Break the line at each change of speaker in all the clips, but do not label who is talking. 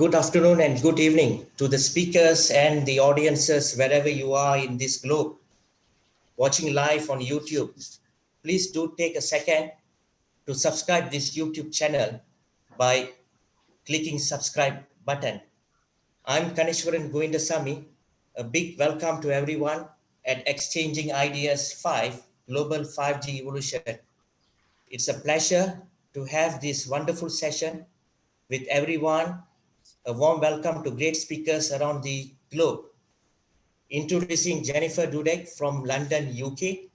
Good afternoon and good evening to the speakers and the audiences wherever you are in this globe, watching live on YouTube. Please do take a second to subscribe this YouTube channel by clicking subscribe button. I'm Kanishwaran Goindasamy. A big welcome to everyone at Exchanging Ideas 5 Global 5G Evolution. It's a pleasure to have this wonderful session with everyone. A warm welcome to great speakers around the globe. Introducing Jennifer Dudek from London, UK,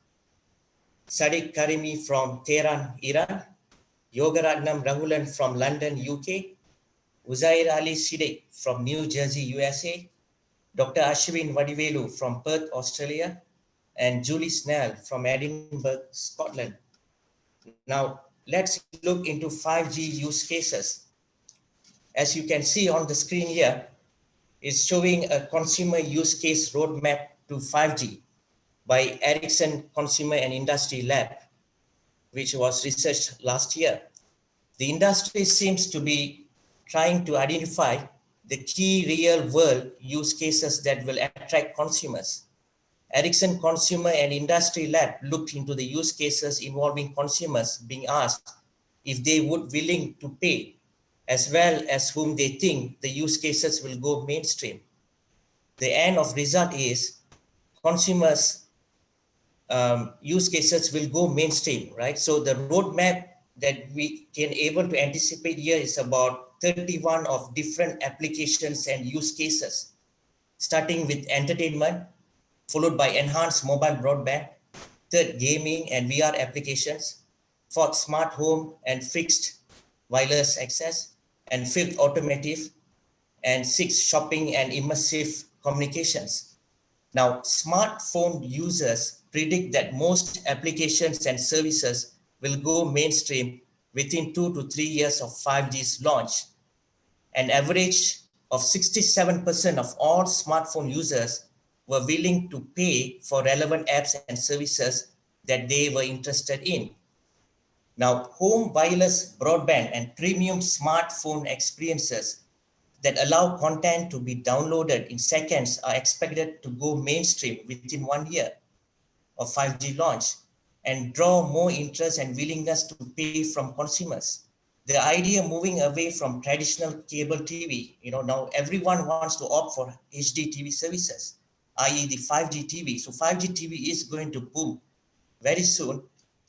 Sadiq Karimi from Tehran, Iran, Yogaratnam Raghulan from London, UK, Uzair Ali Siddiq from New Jersey, USA, Dr. Ashwin Vadivelu from Perth, Australia, and Julie Snell from Edinburgh, Scotland. Now, let's look into 5G use cases. As you can see on the screen here, it's showing a consumer use case roadmap to 5G by Ericsson Consumer and Industry Lab, which was researched last year. The industry seems to be trying to identify the key real-world use cases that will attract consumers. Ericsson Consumer and Industry Lab looked into the use cases involving consumers being asked if they would willing to pay, as well as whom they think the use cases will go mainstream. The end of result is consumers use cases will go mainstream, right? So the roadmap that we can able to anticipate here is about 31 of different applications and use cases, starting with entertainment, followed by enhanced mobile broadband, third, gaming and VR applications, fourth, smart home and fixed wireless access, and fifth, automotive, and sixth, shopping and immersive communications. Now, smartphone users predict that most applications and services will go mainstream within 2 to 3 years of 5G's launch. An average of 67% of all smartphone users were willing to pay for relevant apps and services that they were interested in. Now, home wireless broadband and premium smartphone experiences that allow content to be downloaded in seconds are expected to go mainstream within 1 year of 5G launch and draw more interest and willingness to pay from consumers. The idea moving away from traditional cable TV, now everyone wants to opt for HD TV services, i.e. the 5G TV. So 5G TV is going to boom very soon,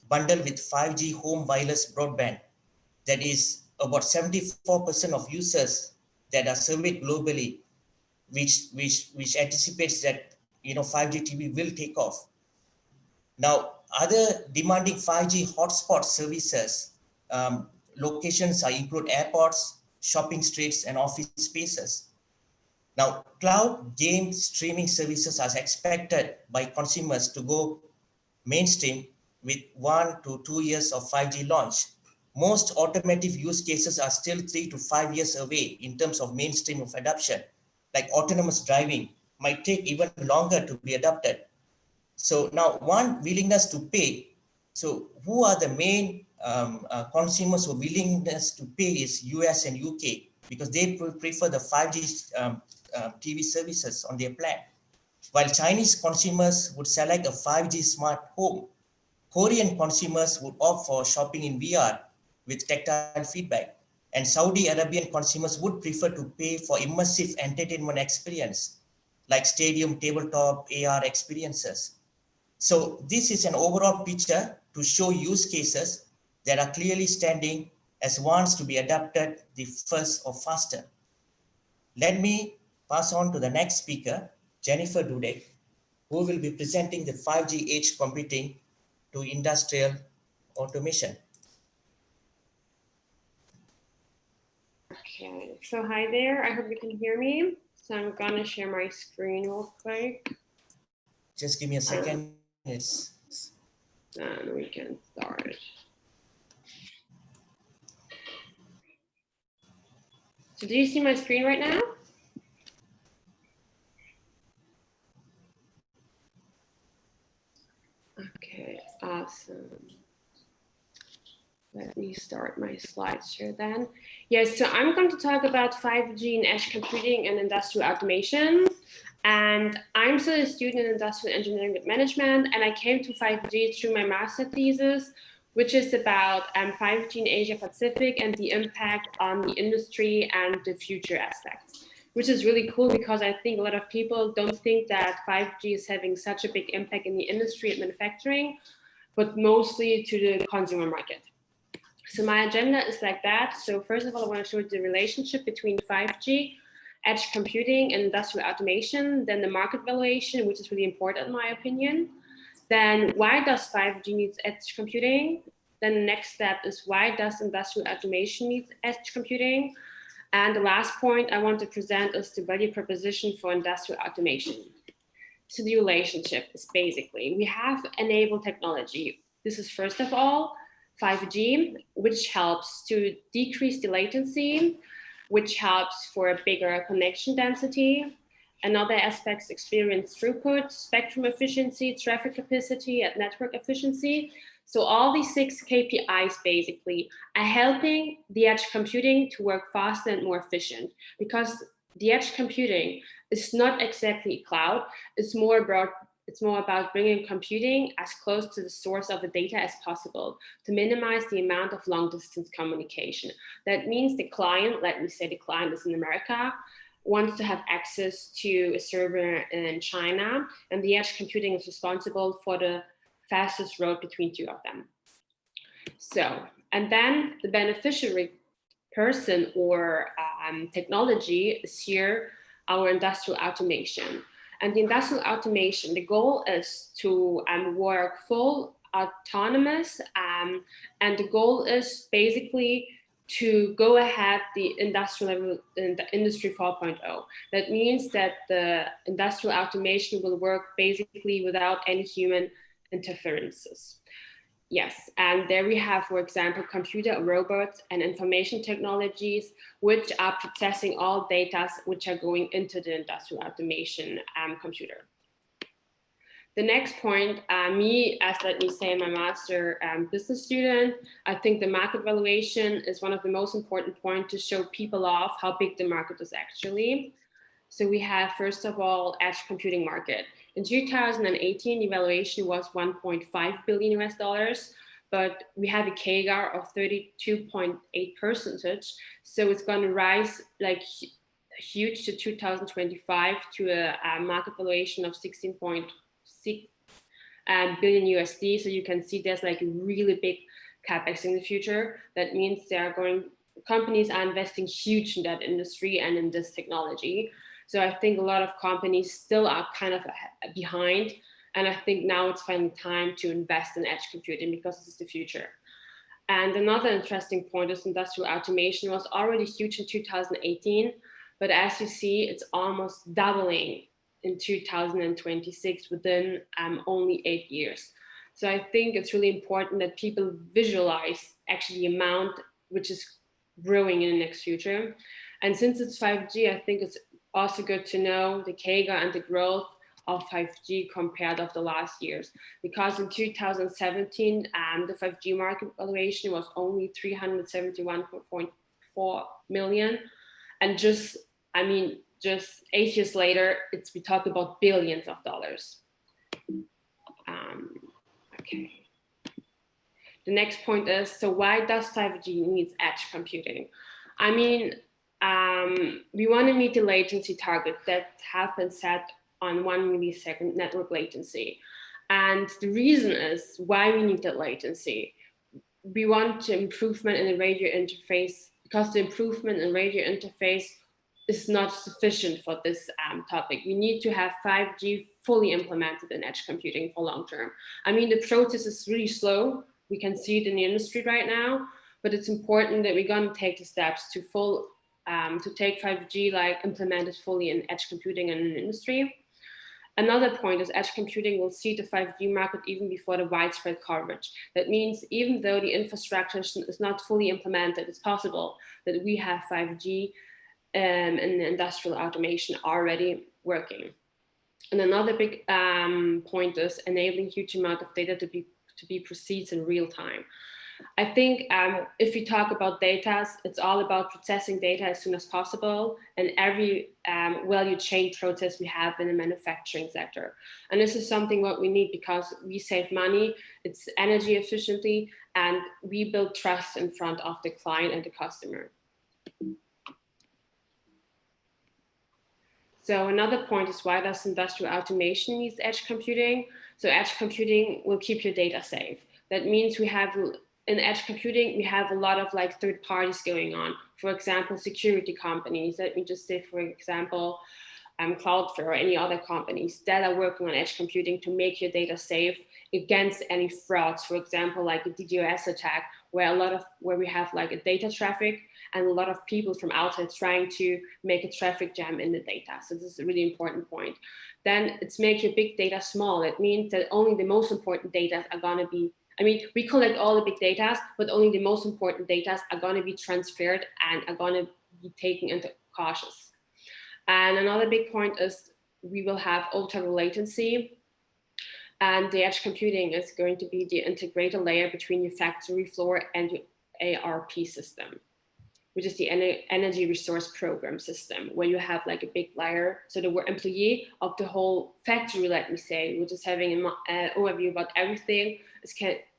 bundled with 5G home wireless broadband. That is about 74% of users that are surveyed globally, which anticipates that 5G TV will take off. Now, other demanding 5G hotspot services locations include airports, shopping streets, and office spaces. Now, cloud game streaming services are expected by consumers to go mainstream with 1 to 2 years of 5G launch. Most automotive use cases are still 3 to 5 years away in terms of mainstream of adoption, like autonomous driving might take even longer to be adopted. So now, one, willingness to pay. So who are the main consumers who willingness to pay is US and UK, because they prefer the 5G TV services on their plan. While Chinese consumers would select a 5G smart home, Korean consumers would opt for shopping in VR with tactile feedback, and Saudi Arabian consumers would prefer to pay for immersive entertainment experience like stadium, tabletop, AR experiences. So this is an overall picture to show use cases that are clearly standing as ones to be adapted the first or faster. Let me pass on to the next speaker, Jennifer Dudek, who will be presenting the 5G edge computing to industrial automation.
Okay, so hi there, I hope you can hear me. So I'm gonna share my screen real quick.
Just give me a second.
And we can start. So do you see my screen right now? Okay, awesome. Let me start my slides here then. Yes, so I'm going to talk about 5G and edge computing and industrial automation. And I'm still a student in industrial engineering with management, and I came to 5G through my master thesis, which is about 5G in Asia Pacific and the impact on the industry and the future aspects, which is really cool because I think a lot of people don't think that 5G is having such a big impact in the industry and manufacturing, but mostly to the consumer market. So my agenda is like that. So first of all, I want to show the relationship between 5G, edge computing, and industrial automation, then the market valuation, which is really important in my opinion. Then why does 5G need edge computing? Then the next step is why does industrial automation need edge computing? And the last point I want to present is the value proposition for industrial automation. So the relationship is basically, we have enabled technology. This is first of all, 5G, which helps to decrease the latency, which helps for a bigger connection density. Another aspect is experience throughput, spectrum efficiency, traffic capacity, and network efficiency. So all these 6 KPIs basically are helping the edge computing to work faster and more efficient, because the edge computing is not exactly cloud. It's more about bringing computing as close to the source of the data as possible to minimize the amount of long distance communication. That means the client, let me say the client is in America, wants to have access to a server in China, and the edge computing is responsible for the fastest road between 2 of them. So, and then the beneficiary person or technology is here our industrial automation. And the industrial automation, the goal is to work full autonomous, and the goal is basically to go ahead the industry 4.0. That means that the industrial automation will work basically without any human interferences. Yes, and there we have, for example, computer, robots, and information technologies, which are processing all data which are going into the industrial automation computer. The next point, me, as let me say, my master business student, I think the market valuation is one of the most important points to show people off how big the market is actually. So we have, first of all, edge computing market. In 2018, the valuation was 1.5 billion US dollars, but we have a CAGR of 32.8%. So it's going to rise like huge to 2025 to a market valuation of 16.6 billion USD. So you can see there's like a really big capex in the future. That means companies are investing huge in that industry and in this technology. So I think a lot of companies still are kind of behind. And I think now it's finally time to invest in edge computing because this is the future. And another interesting point is industrial automation was already huge in 2018. But as you see, it's almost doubling in 2026 within only 8 years. So I think it's really important that people visualize actually the amount which is growing in the next future. And since it's 5G, I think it's also good to know the CAGR and the growth of 5G compared of the last years. Because in 2017, the 5G market valuation was only 371.4 million. And just 8 years later, we talk about billions of dollars. Okay. The next point is, so why does 5G need edge computing? We want to meet the latency target that have been set on 1 millisecond network latency. And the reason is why we need that latency. We want improvement in the radio interface because the improvement in radio interface is not sufficient for this topic. We need to have 5G fully implemented in edge computing for long term. The process is really slow. We can see it in the industry right now, but it's important that we're going to take the steps to take 5G implemented fully in edge computing and in the industry. Another point is edge computing will see the 5G market even before the widespread coverage. That means even though the infrastructure is not fully implemented, it's possible that we have 5G and industrial automation already working. And another big point is enabling huge amount of data to be processed in real time. I think if we talk about data, it's all about processing data as soon as possible and every value chain process we have in the manufacturing sector. And this is something what we need because we save money, it's energy efficiently, and we build trust in front of the client and the customer. So another point is, why does industrial automation use edge computing? So edge computing will keep your data safe. That means we have, in edge computing, we have a lot of like third parties going on. For example, security companies. Let me just say, for example, Cloudflare or any other companies that are working on edge computing to make your data safe against any frauds. For example, like a DDoS attack, where we have like a data traffic and a lot of people from outside trying to make a traffic jam in the data. So this is a really important point. Then it's make your big data small. It means that only the most important data are gonna be, I mean, we collect all the big data, but only the most important data are gonna be transferred and are gonna be taken into cautious. And another big point is we will have ultra low latency, and the edge computing is going to be the integrator layer between your factory floor and your ARP system, which is the energy resource program system, where you have like a big layer. So the employee of the whole factory, let me say, which is having an overview about everything,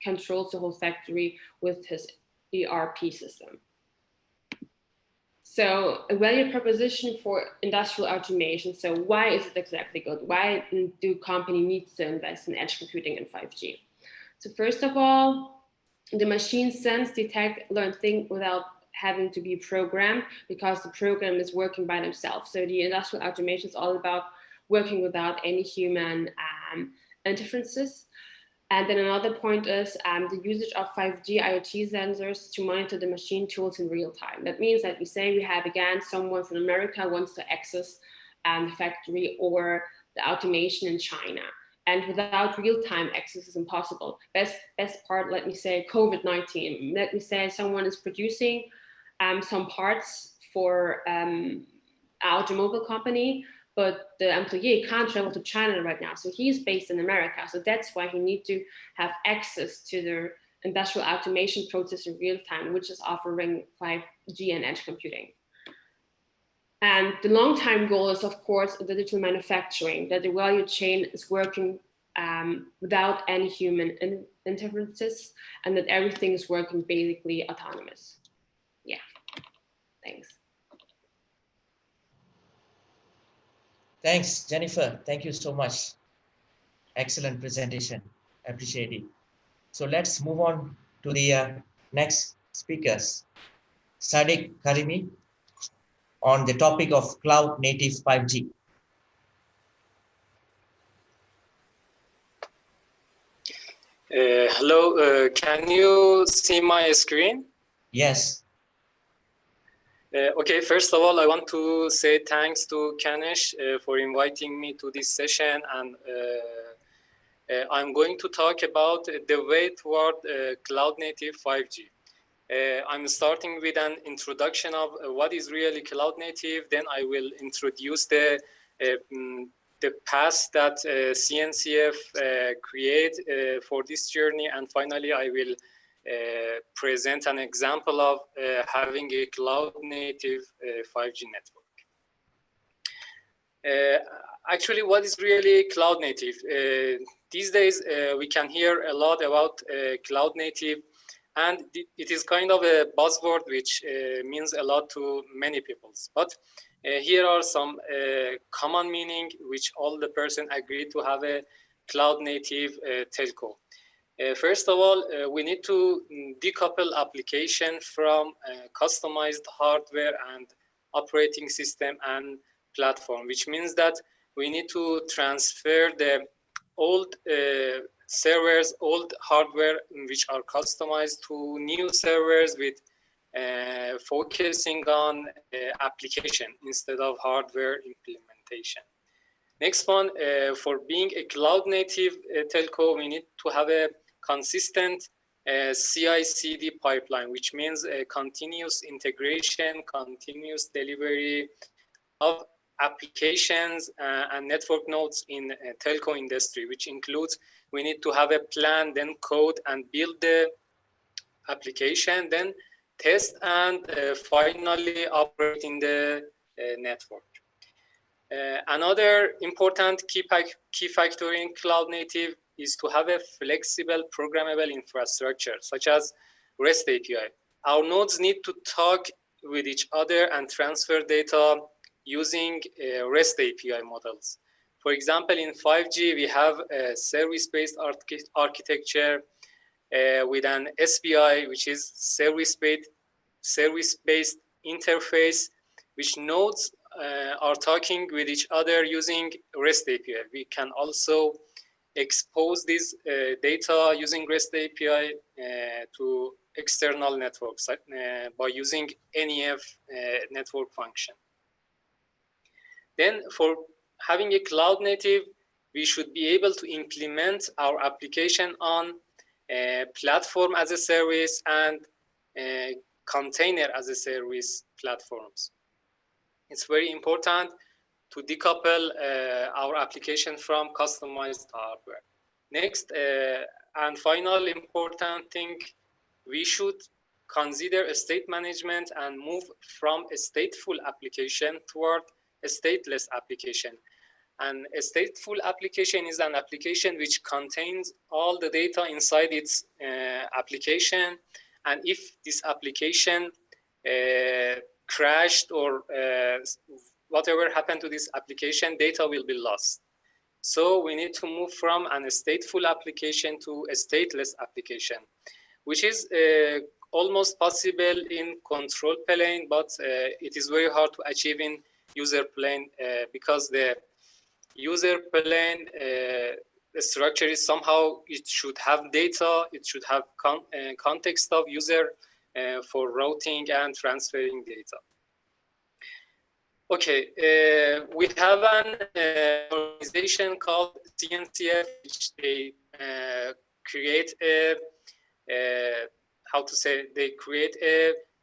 controls the whole factory with his ERP system. So a value proposition for industrial automation. So why is it exactly good? Why do company needs to invest in edge computing and 5G? So first of all, the machine sense, detect, learn, think without having to be programmed, because the program is working by themselves. So the industrial automation is all about working without any human interferences. And then another point is the usage of 5G IoT sensors to monitor the machine tools in real time. That means that we say we have, again, someone from America wants to access the factory or the automation in China. And without real-time access is impossible. Best part, let me say, COVID-19. Let me say someone is producing some parts for an automobile company, but the employee can't travel to China right now. So he's based in America. So that's why he needs to have access to the industrial automation process in real time, which is offering 5G and edge computing. And the long-term goal is, of course, digital manufacturing, that the value chain is working without any human interferences, and that everything is working basically autonomous. Yeah, thanks.
Thanks, Jennifer. Thank you so much. Excellent presentation. Appreciate it. So let's move on to the next speakers. Sadiq Karimi on the topic of cloud native 5G.
Hello, can you see my screen?
Yes.
Okay, first of all, I want to say thanks to Kanish for inviting me to this session, and I'm going to talk about the way toward cloud native 5G. I'm starting with an introduction of what is really cloud native, then I will introduce the path that CNCF create for this journey, and finally I will present an example of having a cloud native 5G network. Actually, what is really cloud native? These days, we can hear a lot about cloud native, and it is kind of a buzzword which means a lot to many people. But here are some common meaning which all the person agree to have a cloud native telco. First of all, we need to decouple application from customized hardware and operating system and platform, which means that we need to transfer the old servers, old hardware which are customized, to new servers with focusing on application instead of hardware implementation. Next one, for being a cloud native telco, we need to have a consistent CI/CD pipeline, which means a continuous integration, continuous delivery of applications and network nodes in telco industry, which includes we need to have a plan, then code and build the application, then test, and finally operate in the network. Another important key factor in cloud native is to have a flexible programmable infrastructure, such as REST API. Our nodes need to talk with each other and transfer data using REST API models. For example, in 5G, we have a service-based architecture with an SBI, which is service-based interface, which nodes are talking with each other using REST API. We can also expose this data using REST API to external networks by using NEF network function. Then for having a cloud native, we should be able to implement our application on platform as a service and container as a service platforms. It's very important to decouple our application from customized hardware. Next and final important thing, we should consider state management and move from a stateful application toward a stateless application. And a stateful application is an application which contains all the data inside its application. And if this application crashed or whatever happened to this application, data will be lost. So we need to move from a stateful application to a stateless application, which is almost possible in control plane, but it is very hard to achieve in user plane because the user plane the structure is somehow it should have data, it should have context of user for routing and transferring data. Okay, we have an organization called CNCF, which they create they create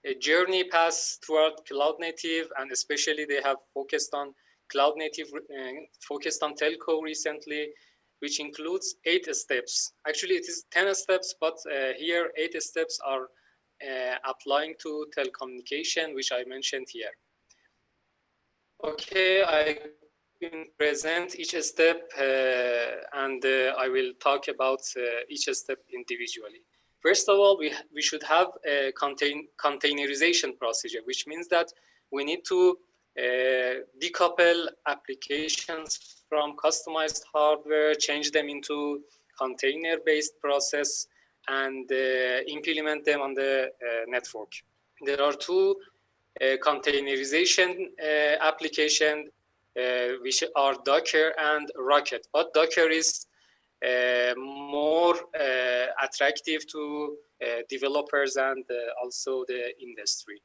a journey path toward cloud native, and especially they have focused on cloud native, focused on telco recently, which includes 8 steps. Actually, it is 10 steps, but here 8 steps are applying to telecommunication, which I mentioned here. Okay, I can present each step and I will talk about each step individually. First of all, we should have a containerization procedure, which means that we need to decouple applications from customized hardware, change them into container-based process, and implement them on the network. There are 2 containerization application which are Docker and Rocket, but Docker is more attractive to developers and also the industry.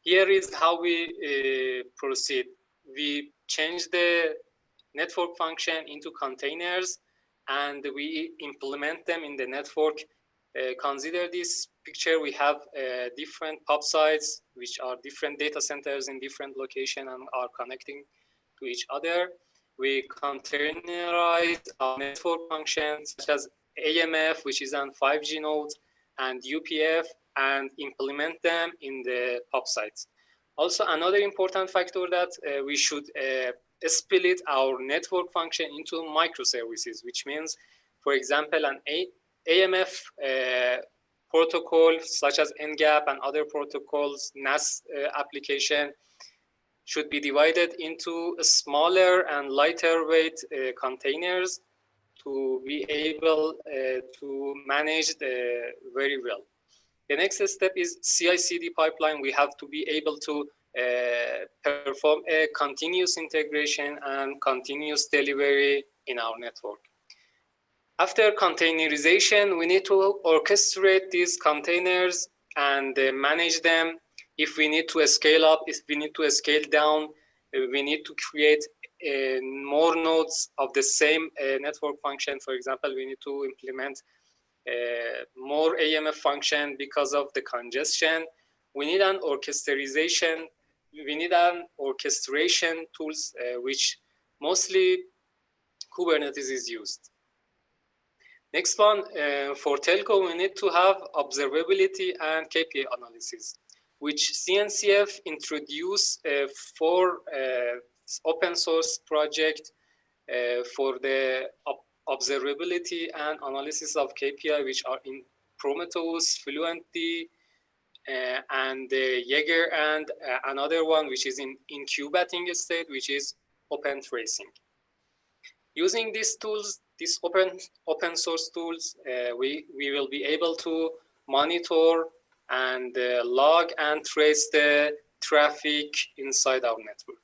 Here is how we proceed. We change the network function into containers and we implement them in the network. Consider this picture. We have different POP sites, which are different data centers in different locations and are connecting to each other. We containerize our network functions such as AMF, which is on 5G nodes, and UPF, and implement them in the POP sites. Also, another important factor that we should split our network function into microservices, which means, for example, an AMF protocol such as NGAP and other protocols, NAS application should be divided into smaller and lighter weight containers to be able to manage very well. The next step is CI/CD pipeline. We have to be able to perform a continuous integration and continuous delivery in our network. After containerization, we need to orchestrate these containers and manage them. If we need to scale up, if we need to scale down, we need to create more nodes of the same network function. For example, we need to implement more AMF function because of the congestion. We need an orchestration. We need an orchestration tools, which mostly Kubernetes is used. Next one, for telco, we need to have observability and KPI analysis, which CNCF introduced for open source project for the observability and analysis of KPI, which are in Prometheus, Fluentd, and Jaeger, and another one which is in incubating state, which is open tracing. Using these tools, these open source tools, we will be able to monitor and log and trace the traffic inside our network.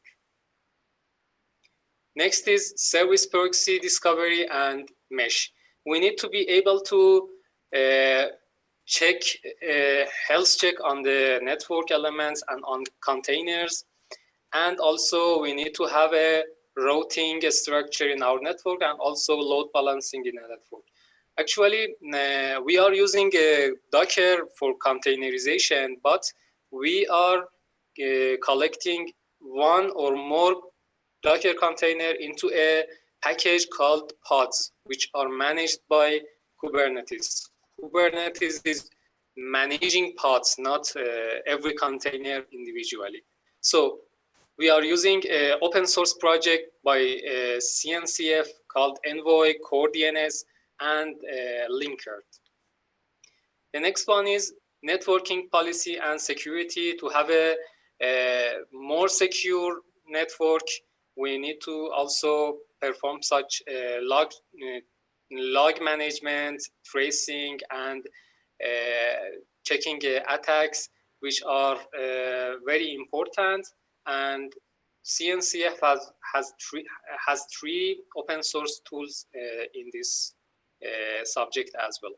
Next is service proxy discovery and mesh. We need to be able to check health check on the network elements and on containers, and also we need to have a routing structure in our network and also load balancing in a network. Actually, we are using Docker for containerization, but we are collecting one or more Docker container into a package called pods, which are managed by Kubernetes. Kubernetes is managing pods, not every container individually. So we are using an open source project by CNCF called Envoy, Core DNS, and Linkerd. The next one is networking policy and security. To have a more secure network, we need to also perform such log management, tracing, and checking attacks, which are very important. And CNCF has three open source tools in this subject as well.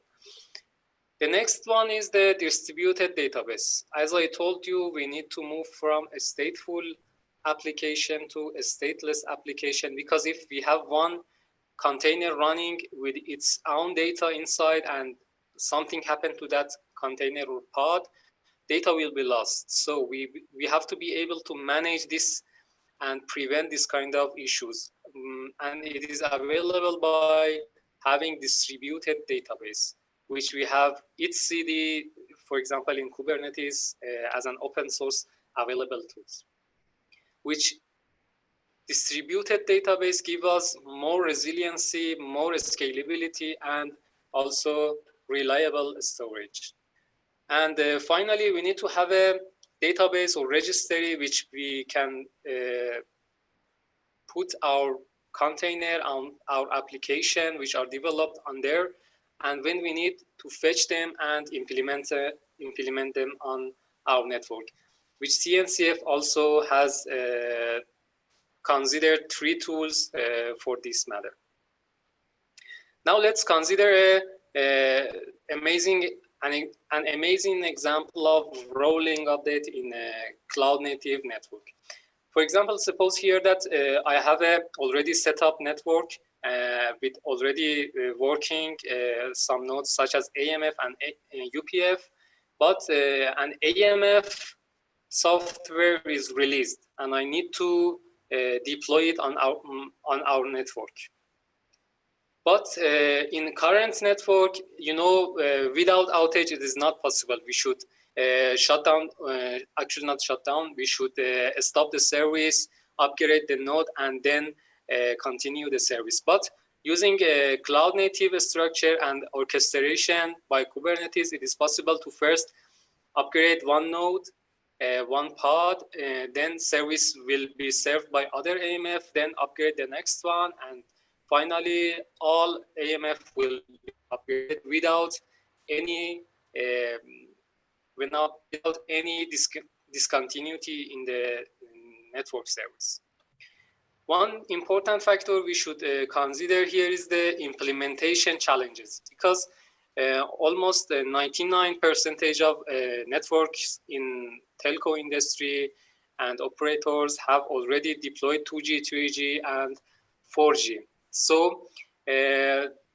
The next one is the distributed database. As I told you, we need to move from a stateful application to a stateless application, because if we have one container running with its own data inside and something happened to that container or pod, data will be lost. So we have to be able to manage this and prevent this kind of issues. And it is available by having distributed database, which we have etcd, for example, in Kubernetes as an open source available tools, which distributed database give us more resiliency, more scalability, and also reliable storage. And finally, we need to have a database or registry which we can put our container on our application, which are developed on there. And when we need to fetch them and implement them on our network, which CNCF also has considered three tools for this matter. Now let's consider an amazing example of rolling update in a cloud native network. For example, suppose here that I have a already set up network with already working some nodes such as AMF and UPF, but an AMF software is released and I need to deploy it on our network. But in current network, you know, without outage, it is not possible. We should shut down, actually not shut down, we should stop the service, upgrade the node, and then continue the service. But using a cloud native structure and orchestration by Kubernetes, it is possible to first upgrade one node, one pod, then service will be served by other AMF, then upgrade the next one, and finally all AMF will be upgraded without any discontinuity in the network service. One important factor we should consider here is the implementation challenges, because almost 99% of networks in telco industry and operators have already deployed 2G, 3G, and 4G. So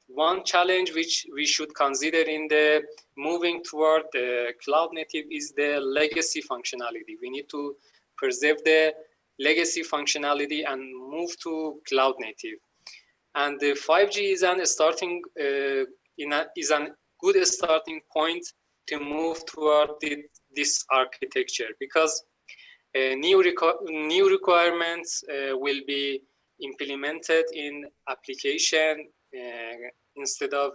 one challenge which we should consider in the moving toward the cloud native is the legacy functionality. We need to preserve the legacy functionality and move to cloud native. And the 5G is an starting is a good starting point to move toward this architecture, because new requirements will be implemented in application instead of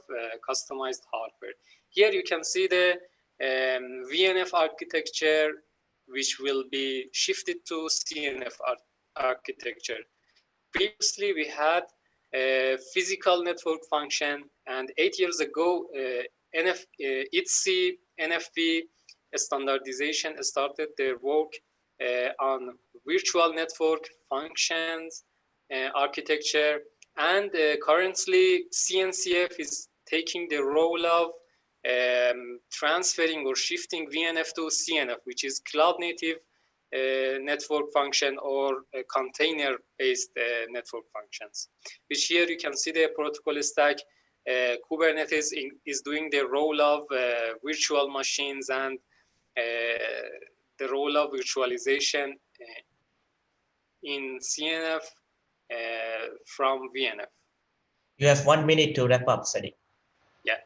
customized hardware. Here you can see the VNF architecture, which will be shifted to CNF architecture. Previously, we had a physical network function, and 8 years ago, ITSI NFV standardization started their work on virtual network functions architecture, and currently CNCF is taking the role of transferring or shifting VNF to CNF, which is cloud native network function or container-based network functions, which here you can see the protocol stack. Kubernetes is doing the role of virtual machines and the role of virtualization in CNF from VNF.
You have 1 minute to wrap up, Sadiq.
Yeah.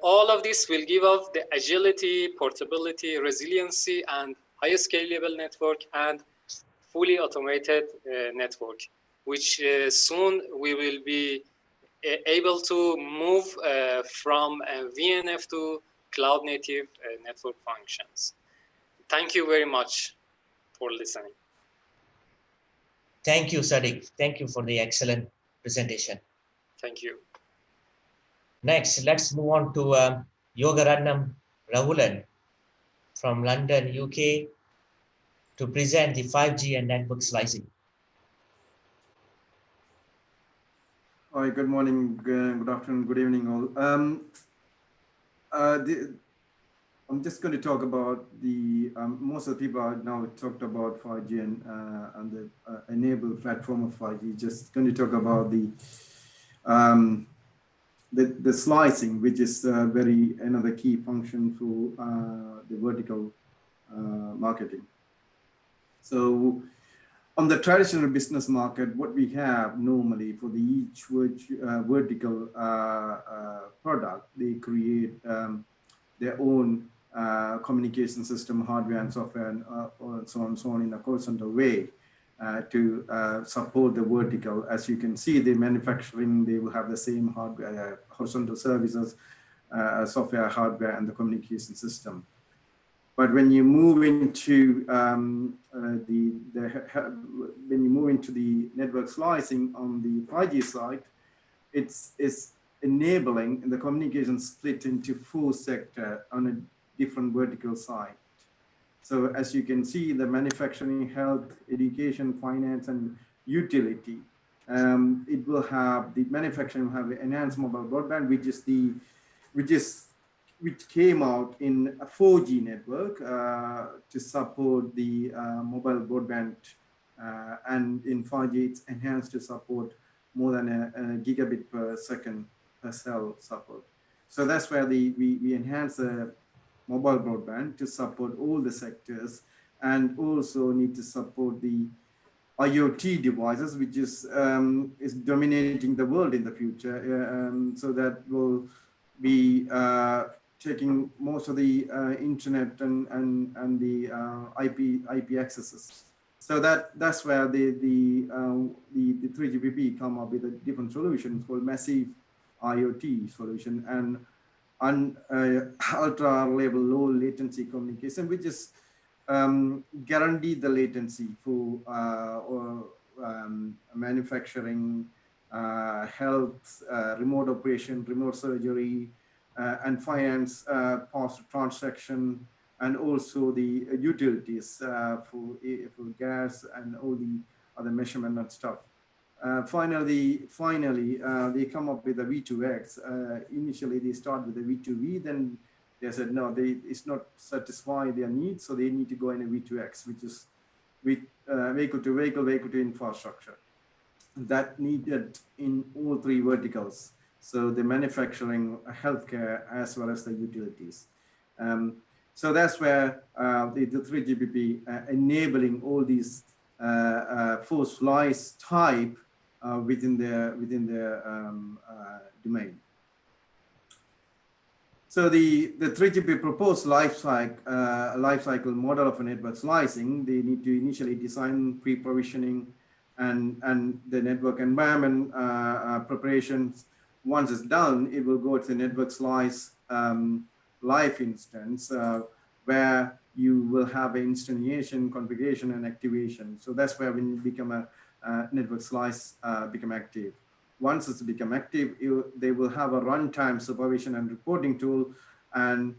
All of this will give us the agility, portability, resiliency, and high scalable network and fully automated network, which soon we will be able to move from VNF to cloud native network functions. Thank you very much for listening.
Thank you, Sadiq. Thank you for the excellent presentation.
Thank you.
Next, let's move on to Yogaratnam Rahulan from London, UK, to present the 5G and network slicing.
Hi, good morning, good afternoon, good evening all. I'm just going to talk about the, most of the people are now talked about 5G and the enabled platform of 5G. Just going to talk about the slicing, which is another key function for the vertical marketing. So on the traditional business market, what we have normally for each vertical product, they create their own communication system, hardware and software, and so on in a horizontal way to support the vertical. As you can see, the manufacturing, they will have the same hardware, horizontal services, software, hardware, and the communication system. But when you move into the network slicing on the 5G side, it's enabling the communication split into 4 sectors on a different vertical side. So as you can see, the manufacturing, health, education, finance, and utility, it will have, the manufacturing will have enhanced mobile broadband, which came out in a 4G network to support the mobile broadband, and in 5G it's enhanced to support more than a gigabit per second per cell support. So that's where we enhance the mobile broadband to support all the sectors, and also need to support the IoT devices, which is dominating the world in the future. So that will be taking most of the internet and the IP accesses. So that's where the 3GPP come up with a different solution called massive IoT solution and ultra level low latency communication, which is guarantee the latency for manufacturing, health, remote operation, remote surgery, and finance, post transaction, and also the utilities for gas and all the other measurement and stuff. Finally, they come up with a V2X. Initially, they start with a V2V, then they said, no, it's not satisfy their needs, so they need to go in a V2X, which is with vehicle to vehicle, vehicle to infrastructure. That needed in all 3 verticals. So the manufacturing, healthcare, as well as the utilities. So that's where the 3GPP enabling all these 4 slice type within their domain. So the 3GP proposed life cycle model of a network slicing, they need to initially design pre-provisioning and the network environment preparations. Once it's done, it will go to the network slice live instance where you will have instantiation, configuration, and activation. So that's where when you become a network slice become active. Once it's become active, they will have a runtime supervision and reporting tool, and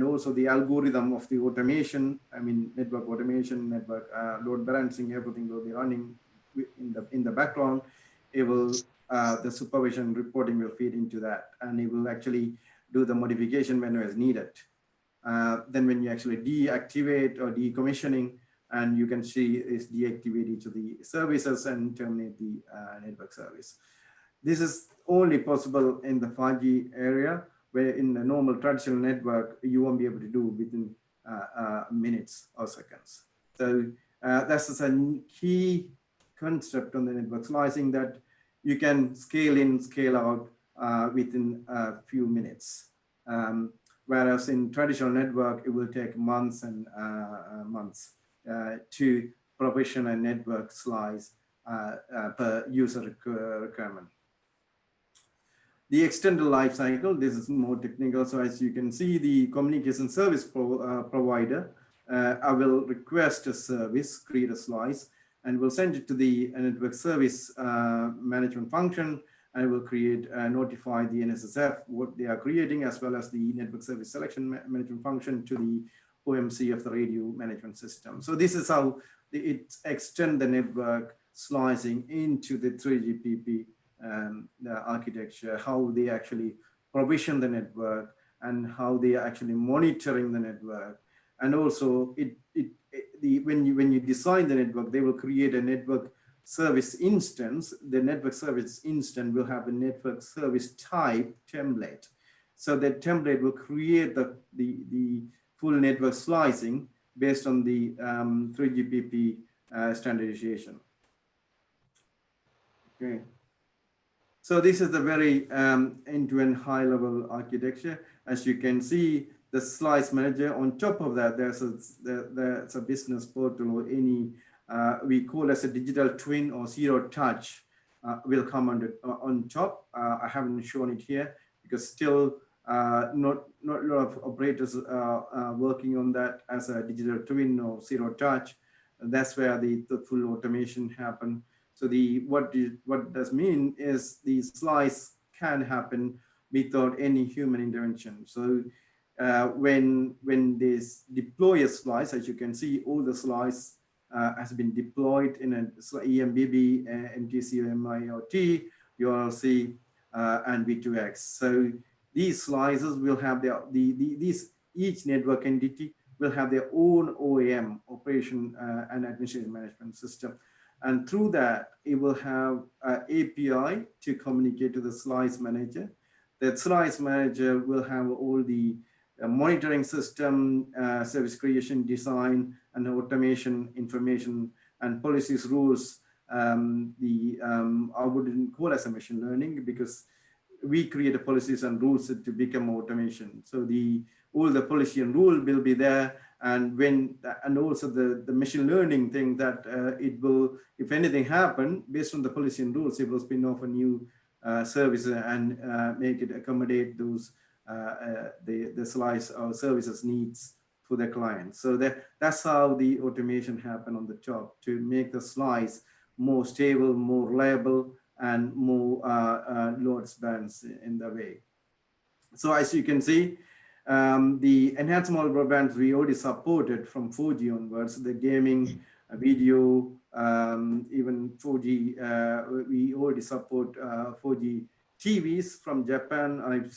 also the algorithm of the automation. I mean, network automation, network load balancing, everything will be running in the background. It will the supervision reporting will feed into that, and it will actually do the modification whenever is needed. Then when you actually deactivate or decommissioning, and you can see is deactivate each of the services and terminate the network service. This is only possible in the 5G area, where in the normal traditional network, you won't be able to do within minutes or seconds. So that's a key concept on the network slicing, that you can scale in, scale out within a few minutes. Whereas in traditional network, it will take months and months to provision a network slice per user requirement. The extended life cycle, this is more technical. So as you can see, the communication service provider, I will request a service, create a slice, and we'll send it to the network service management function, and will create, notify the NSSF what they are creating, as well as the network service selection management function to the OMC of the radio management system. So this is how it extend the network slicing into the 3GPP the architecture, how they actually provision the network, and how they are actually monitoring the network. And also, when you design the network, they will create a network service instance. The network service instance will have a network service type template. So that template will create the full network slicing based on the 3GPP standardization. Okay. So this is the very end-to-end high-level architecture. As you can see, the slice manager, on top of that, there's a business portal, or any, we call as a digital twin or zero touch will come on top. I haven't shown it here because still not a lot of operators are working on that as a digital twin or zero touch. That's where the full automation happen. So what does mean is the slice can happen without any human intervention. So when they deploy a slice, as you can see, all the slice has been deployed in an EMBB, MTC, MIoT, URLC, and V2X. So these slices will have each network entity will have their own OAM, operation and administration management system. And through that, it will have an API to communicate to the slice manager. That slice manager will have all the monitoring system, service creation, design, and automation information and policies, rules. I wouldn't call it as a machine learning, because we create policies and rules to become automation. So all the policy and rule will be there. And also the machine learning thing that it will, if anything happen based on the policy and rules, it will spin off a new service and make it accommodate those the slice or services needs for the client. So that's how the automation happen on the top, to make the slice more stable, more reliable, and more load spans in the way. So as you can see, the enhanced mobile broadband we already supported from 4G onwards, the gaming, video, even 4G, we already support 4G TVs from Japan. I've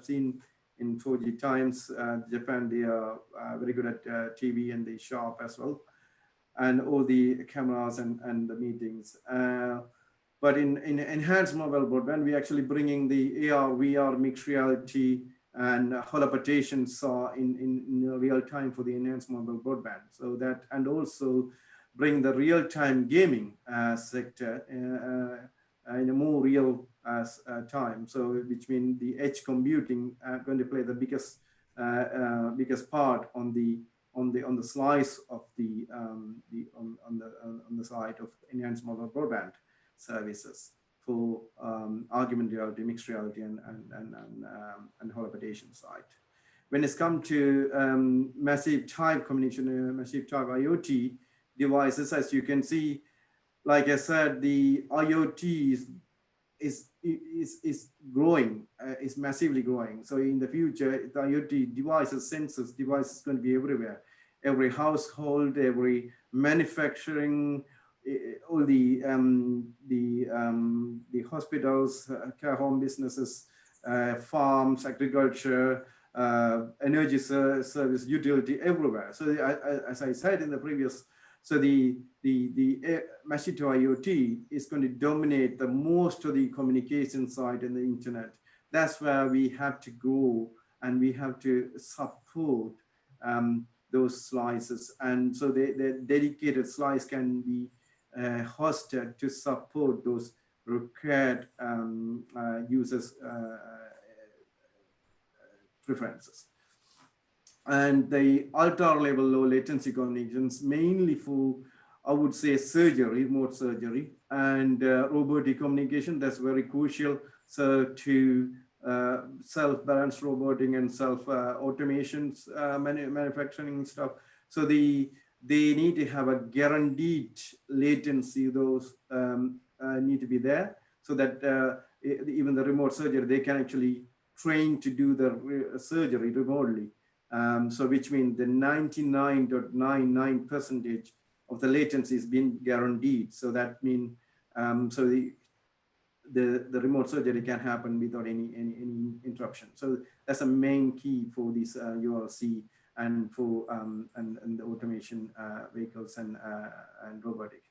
seen in 4G times, Japan, they are very good at TV, and they shop as well, and all the cameras and the meetings. But in enhanced mobile broadband, we actually bringing the AR, VR, mixed reality, and holoportation in real time for the enhanced mobile broadband. So that, and also bring the real time gaming sector in a more real time. So which means the edge computing going to play the biggest part on the slice of on the side of enhanced mobile broadband services for augmented reality, mixed reality, and holopatation side. When it's come to massive type communication, massive type IoT devices, as you can see, like I said, the IoT is growing, is massively growing. So in the future, the IoT devices, sensors, devices going to be everywhere. Every household, every manufacturing, all the hospitals, care home businesses, farms, agriculture, energy service, utility, everywhere. So as I said in the previous, so the machine to IoT is going to dominate the most of the communication side in the internet. That's where we have to go, and we have to support those slices. And so the dedicated slice can be hosted to support those required users' preferences. And the ultra level low latency communications mainly for, I would say, surgery, remote surgery, and robotic communication. That's very crucial. So to self-balanced roboting and self-automations, manufacturing stuff. So they need to have a guaranteed latency. Those need to be there, so that even the remote surgery, they can actually train to do the surgery remotely. So which means the 99.99% of the latency is being guaranteed. So that means so the remote surgery can happen without any interruption. So that's a main key for this ULC and for and the automation vehicles and robotic.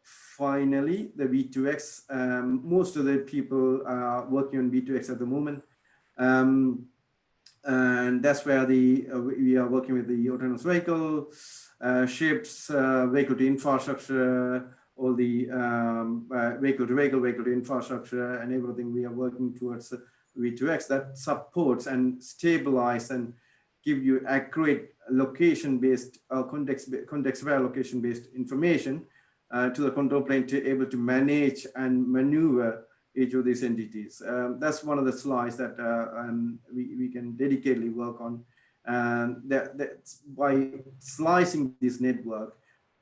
Finally, the V2X. Most of the people are working on V2X at the moment. And that's where we are working with the autonomous vehicle, ships, vehicle to infrastructure, all the vehicle to vehicle, vehicle to infrastructure, and everything. We are working towards V2X that supports and stabilize and give you accurate location-based, context-aware location-based information to the control plane to be able to manage and maneuver each of these entities. That's one of the slides that we can dedicatedly work on. And that's by slicing this network,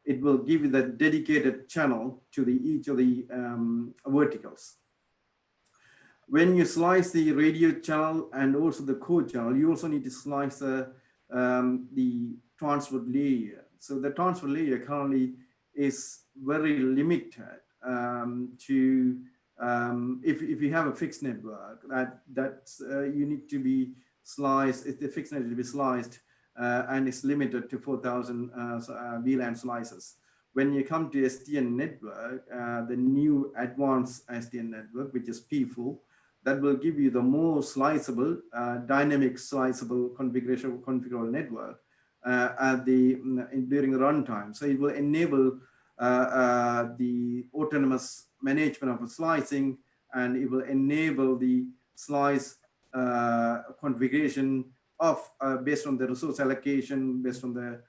it will give you the dedicated channel to each of the verticals. When you slice the radio channel and also the code channel, you also need to slice the transport layer. So the transport layer currently is very limited to if you have a fixed network, you need to be sliced. If the fixed network to be sliced and it's limited to 4,000 VLAN slices. When you come to SDN network, the new advanced SDN network, which is P4, that will give you the more sliceable, dynamic sliceable configurable network during the runtime. So it will enable the autonomous management of slicing, and it will enable the slice configuration of based on the resource allocation, based on the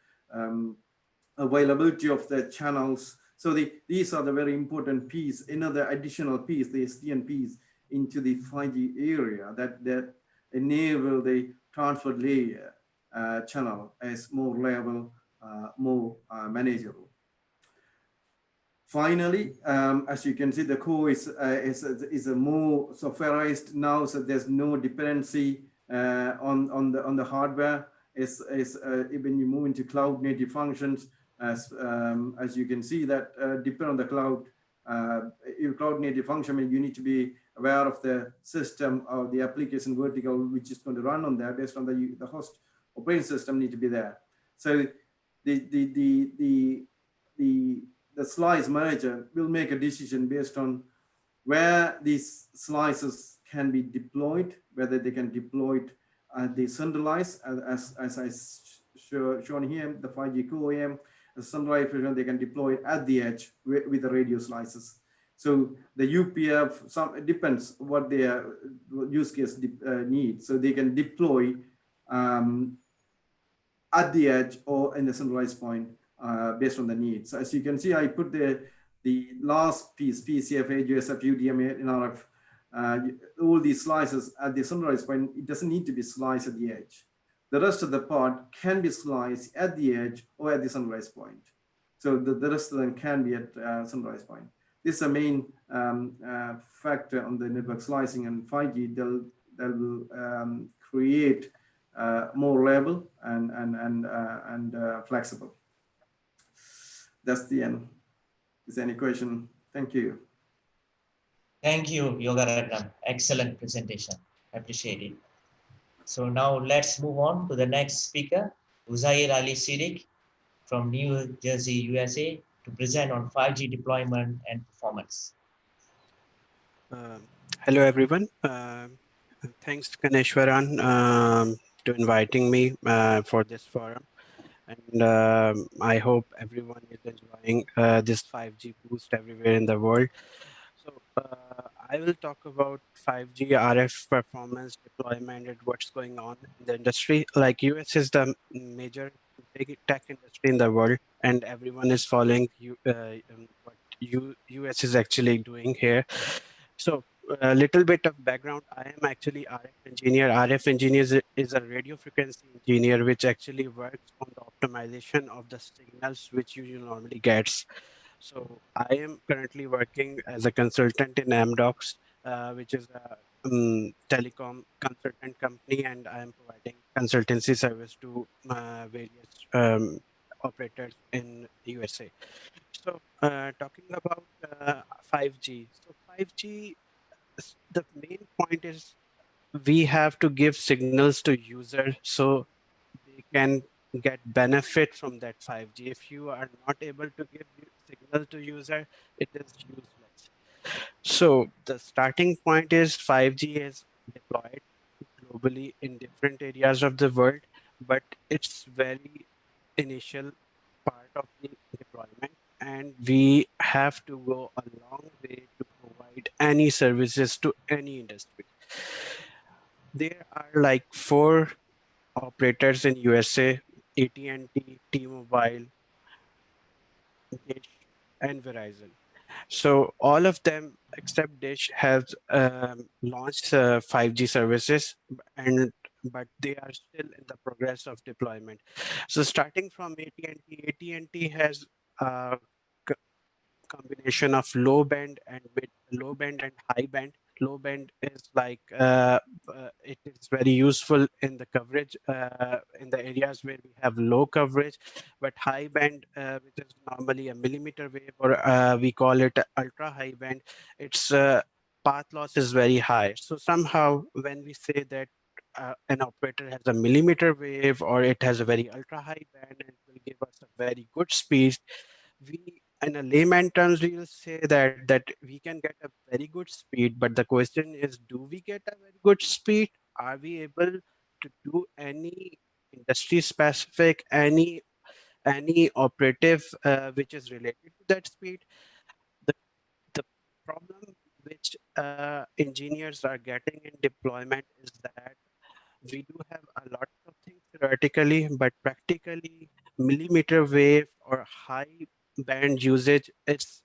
availability of the channels. So these are the very important piece. Another additional piece, the SDN piece into the 5G area that enable the transport layer channel as more reliable, more manageable. Finally, as you can see, the core is a more softwareized now, so there's no dependency on the hardware. When you move into cloud native functions, as you can see that depend on the cloud. Your cloud native function, you need to be aware of the system or the application vertical which is going to run on there based on the host operating system need to be there. So the slice manager will make a decision based on where these slices can be deployed, whether they can deploy decentralized as I shown here, the 5G co-AM, the centralized version, they can deploy it at the edge with the radio slices. So the UPF, it depends what their use case needs. So they can deploy at the edge or in the centralized point based on the needs. So as you can see, I put the last piece, PCF, USF, UDM, NRF, all these slices at the centralized point. It doesn't need to be sliced at the edge. The rest of the part can be sliced at the edge or at the centralized point. So the rest of them can be at centralized point. This is the main factor on the network slicing, and 5G, that will create more reliable and flexible. That's the end. Is there any question? Thank you.
Thank you, Yogaratnam. Excellent presentation. Appreciate it. So now let's move on to the next speaker, Uzair Ali Siddiq from New Jersey, USA, to present on 5G deployment and performance.
Hello, everyone. Thanks, Kaneshwaran, to inviting me for this forum. And I hope everyone is enjoying this 5G boost everywhere in the world. So I will talk about 5G RF performance deployment and what's going on in the industry. Like US is the major big tech industry in the world, and everyone is following what US is actually doing here. So a little bit of background. I am actually RF engineer. RF engineer is a radio frequency engineer, which actually works on the optimization of the signals which you normally gets. So I am currently working as a consultant in Amdocs, which is a telecom consultant company, and I am providing consultancy service to various operators in USA. So talking about 5G. So 5G, the main point is we have to give signals to users so they can get benefit from that 5G. If you are not able to give signal to user, it is useless. So the starting point is 5G is deployed globally in different areas of the world, but it's very initial part of the deployment, and we have to go a long way to provide any services to any industry. There are like 4 operators in USA: AT&T, T-Mobile, Dish, and Verizon. So all of them except Dish have launched 5G services, and but they are still in the progress of deployment. So starting from AT&T, AT&T has a combination of low band and low band and high band. Low band is like it is very useful in the coverage in the areas where we have low coverage, but high band, which is normally a millimeter wave, or we call it ultra high band, its path loss is very high. So somehow when we say that an operator has a millimeter wave or it has a very ultra high band and it will give us a very good speed, we in a layman terms we will say that we can get a very good speed, but the question is, do we get a very good speed? Are we able to do any industry specific, any operative which is related to that speed? The the problem which engineers are getting in deployment is that we do have a lot of things theoretically, but practically millimeter wave or high band usage, it's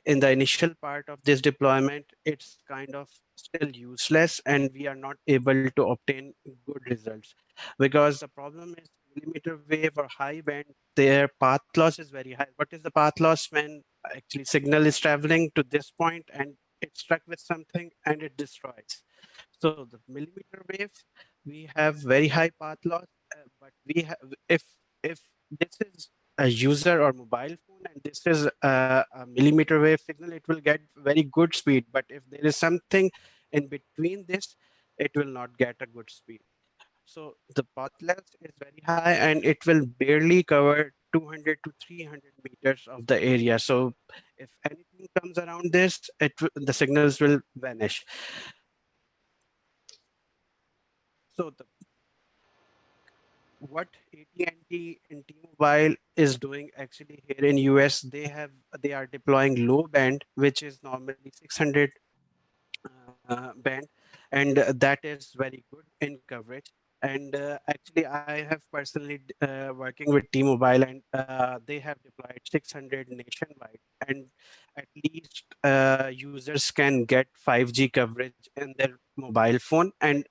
in the initial part of this deployment, it's kind of still useless, and we are not able to obtain good results because the problem is millimeter wave or high band, their path loss is very high. What is the path loss? When actually signal is traveling to this point and it's stuck with something and it destroys. So the millimeter wave, we have very high path loss, but we have if this is a user or mobile phone and this is a millimeter wave signal, it will get very good speed. But if there is something in between this, it will not get a good speed. So the path loss is very high and it will barely cover 200 to 300 meters of the area. So if anything comes around this, the signals will vanish. So what AT&T and T-Mobile is doing actually here in US, they are deploying low band, which is normally 600 band, and that is very good in coverage. And actually, I have personally working with T-Mobile, and they have deployed 600 nationwide, and at least users can get 5G coverage in their mobile phone, and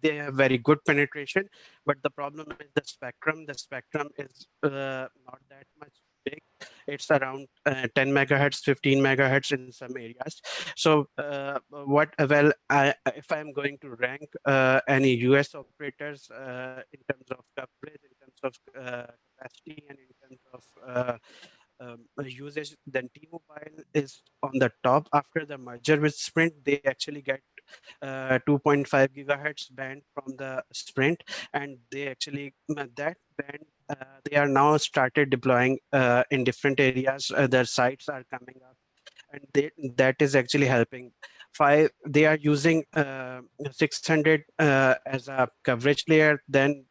they have very good penetration. But the problem is the spectrum. The spectrum is not that much big. It's around 10 megahertz, 15 megahertz in some areas. So if I'm going to rank any US operators in terms of coverage, in terms of capacity, and in terms of usage, then T-Mobile is on the top. After the merger with Sprint, they actually get 2.5 gigahertz band from the Sprint, and they actually that band they are now started deploying in different areas. Their sites are coming up, and that is actually helping. They are using 600 as a coverage layer. Then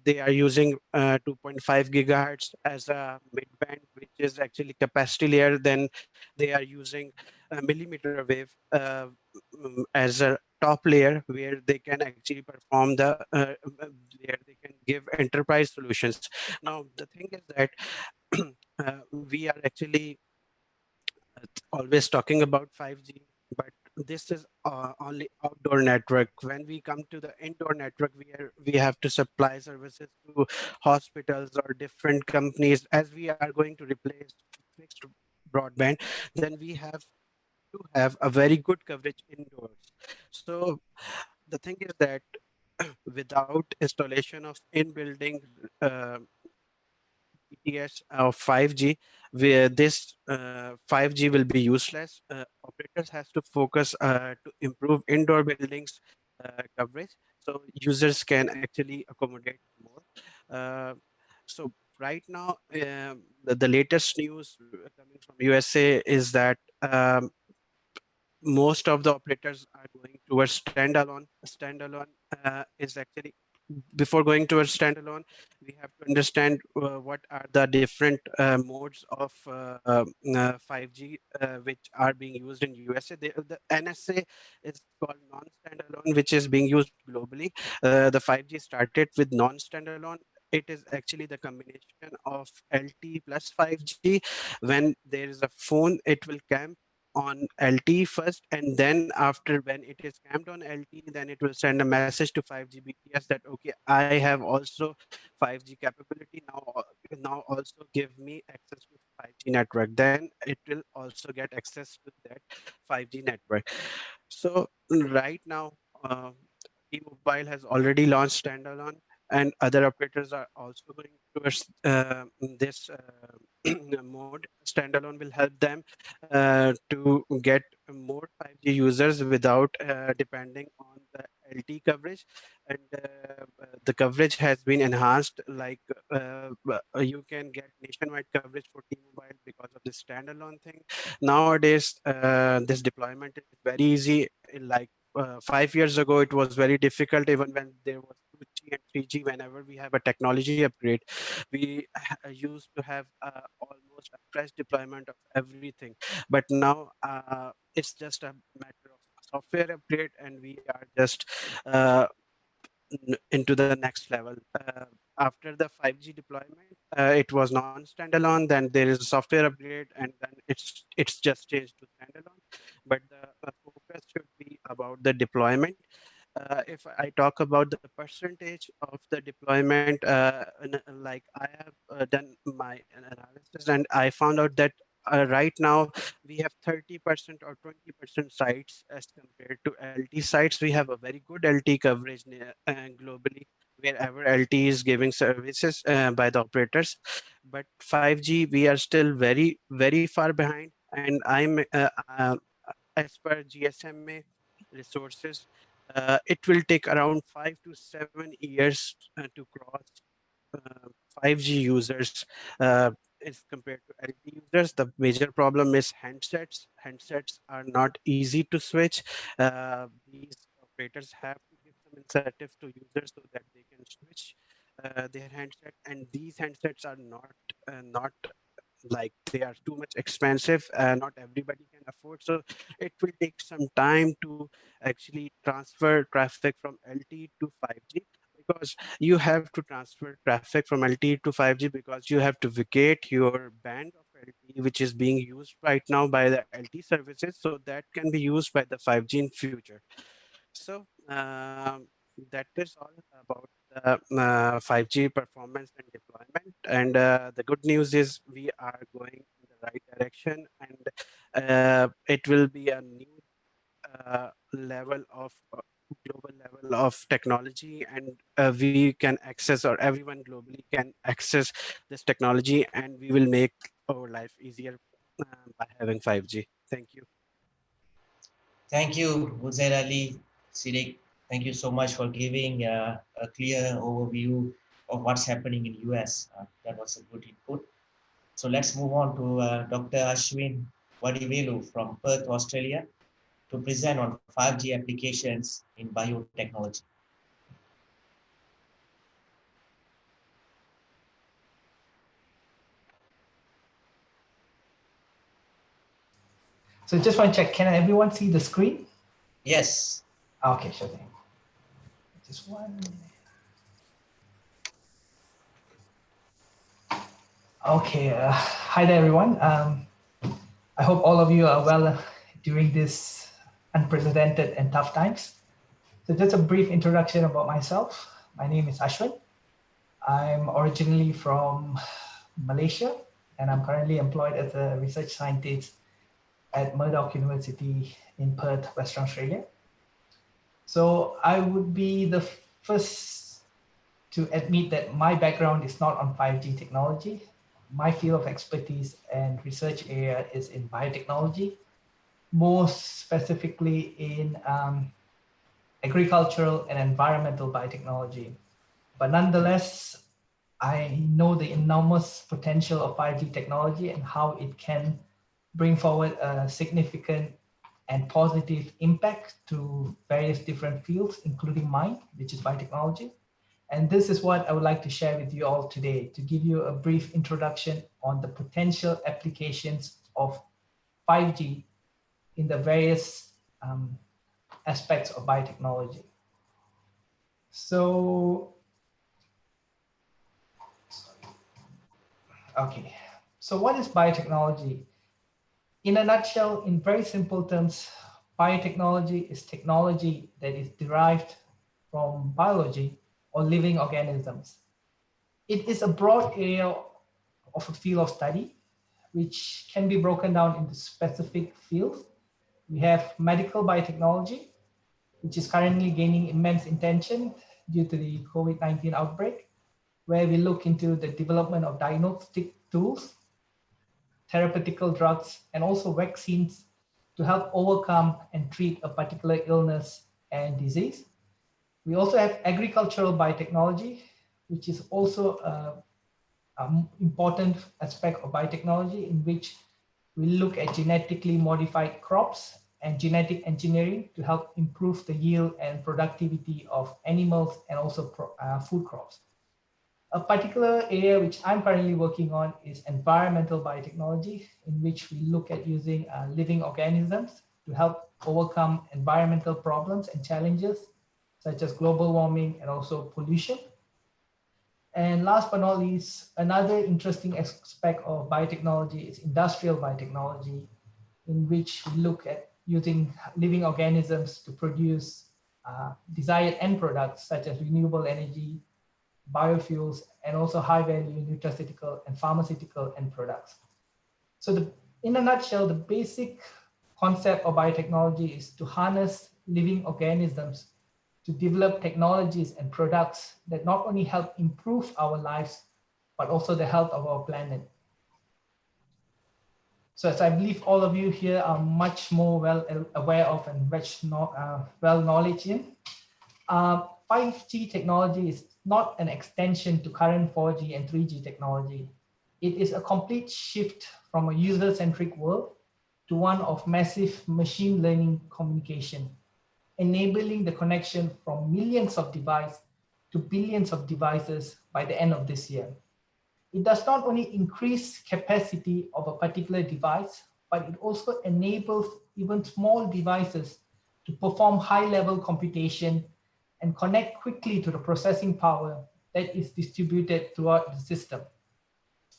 they are using 2.5 gigahertz as a mid band, which is actually capacity layer. Then they are using millimeter wave as a top layer, where they can actually perform where they can give enterprise solutions. Now the thing is that we are actually always talking about 5G, but this is only outdoor network. When we come to the indoor network, we have to supply services to hospitals or different companies. As we are going to replace fixed broadband, then we have to have a very good coverage indoors. So the thing is that without installation of in-building uh, BTS of 5G, where this 5G will be useless. Operators has to focus to improve indoor buildings coverage, so users can actually accommodate more. Uh, so right now, the latest news coming from USA is that most of the operators are going towards standalone. Standalone is actually, before going towards standalone, we have to understand what are the different modes of 5G which are being used in USA. The NSA is called non-standalone, which is being used globally. The 5G started with non-standalone. It is actually the combination of LT plus 5G. When there is a phone, it will camp on LT first, and then after, when it is camped on LT, then it will send a message to 5G BTS that okay, I have also 5G capability now. Now also give me access to 5G network. Then it will also get access to that 5G network. So right now, T-Mobile has already launched standalone, and other operators are also going towards this mode. Standalone will help them to get more 5G users without depending on the LT coverage, and the coverage has been enhanced. Like you can get nationwide coverage for T-Mobile because of this standalone thing. Nowadays, this deployment is very easy. Like 5 years ago, it was very difficult. Even when there was 2G and 3G, whenever we have a technology upgrade, we used to have almost a fresh deployment of everything. But now it's just a matter of software upgrade, and we are just uh, into the next level. After the 5G deployment, it was non-standalone. Then there is a software upgrade, and then it's just changed to standalone. But the focus should be about the deployment. If I talk about the percentage of the deployment, like I have done my analysis, and I found out that right now we have 30% or 20% sites as compared to LT sites. We have a very good LT coverage globally, wherever LT is giving services by the operators. But 5G, we are still very, very far behind. And as per GSMA resources, it will take around 5 to 7 years to cross uh, 5G users as compared to LT users. The major problem is handsets. Handsets are not easy to switch. These operators have to give some incentive to users so that they can switch. their handset, and these handsets are not like they are too much expensive. Not everybody can afford, so it will take some time to actually transfer traffic from LTE to 5G, because you have to transfer traffic from LTE to 5G because you have to vacate your band of LTE which is being used right now by the LTE services, so that can be used by the 5G in future. So that is all about the 5G performance and deployment. And the good news is we are going in the right direction, and it will be a new level of global level of technology, and we can access, or everyone globally can access this technology, and we will make our life easier by having 5G. Thank you.
Thank you, Uzair Ali, Siddiq. Thank you so much for giving a clear overview of what's happening in US. That was a good input. So let's move on to Dr. Ashwin Vadivelu from Perth, Australia, to present on 5G applications in biotechnology.
So just want to check, can everyone see the screen?
Yes.
Okay, sure thing. Just one. Okay, hi there everyone. I hope all of you are well during this unprecedented and tough times. So just a brief introduction about myself. My name is Ashwin. I'm originally from Malaysia, and I'm currently employed as a research scientist at Murdoch University in Perth, Western Australia. So I would be the first to admit that my background is not on 5G technology. My field of expertise and research area is in biotechnology, more specifically in agricultural and environmental biotechnology. But nonetheless, I know the enormous potential of 5G technology and how it can bring forward a significant and positive impact to various different fields, including mine, which is biotechnology. And this is what I would like to share with you all today, to give you a brief introduction on the potential applications of 5G in the various aspects of biotechnology. So, okay. So what is biotechnology? In a nutshell, in very simple terms, biotechnology is technology that is derived from biology or living organisms. It is a broad area of a field of study, which can be broken down into specific fields. We have medical biotechnology, which is currently gaining immense attention due to the COVID-19 outbreak, where we look into the development of diagnostic tools, therapeutical drugs, and also vaccines to help overcome and treat a particular illness and disease. We also have agricultural biotechnology, which is also an important aspect of biotechnology, in which we look at genetically modified crops and genetic engineering to help improve the yield and productivity of animals and also food crops. A particular area which I'm currently working on is environmental biotechnology, in which we look at using living organisms to help overcome environmental problems and challenges, such as global warming and also pollution. And last but not least, another interesting aspect of biotechnology is industrial biotechnology, in which we look at using living organisms to produce desired end products, such as renewable energy, biofuels, and also high-value nutraceutical and pharmaceutical end products. So in a nutshell, the basic concept of biotechnology is to harness living organisms to develop technologies and products that not only help improve our lives, but also the health of our planet. So as I believe all of you here are much more well aware of and well knowledge in, 5G technology is not an extension to current 4G and 3G technology. It is a complete shift from a user-centric world to one of massive machine learning communication, enabling the connection from millions of devices to billions of devices by the end of this year. It does not only increase capacity of a particular device, but it also enables even small devices to perform high-level computation and connect quickly to the processing power that is distributed throughout the system.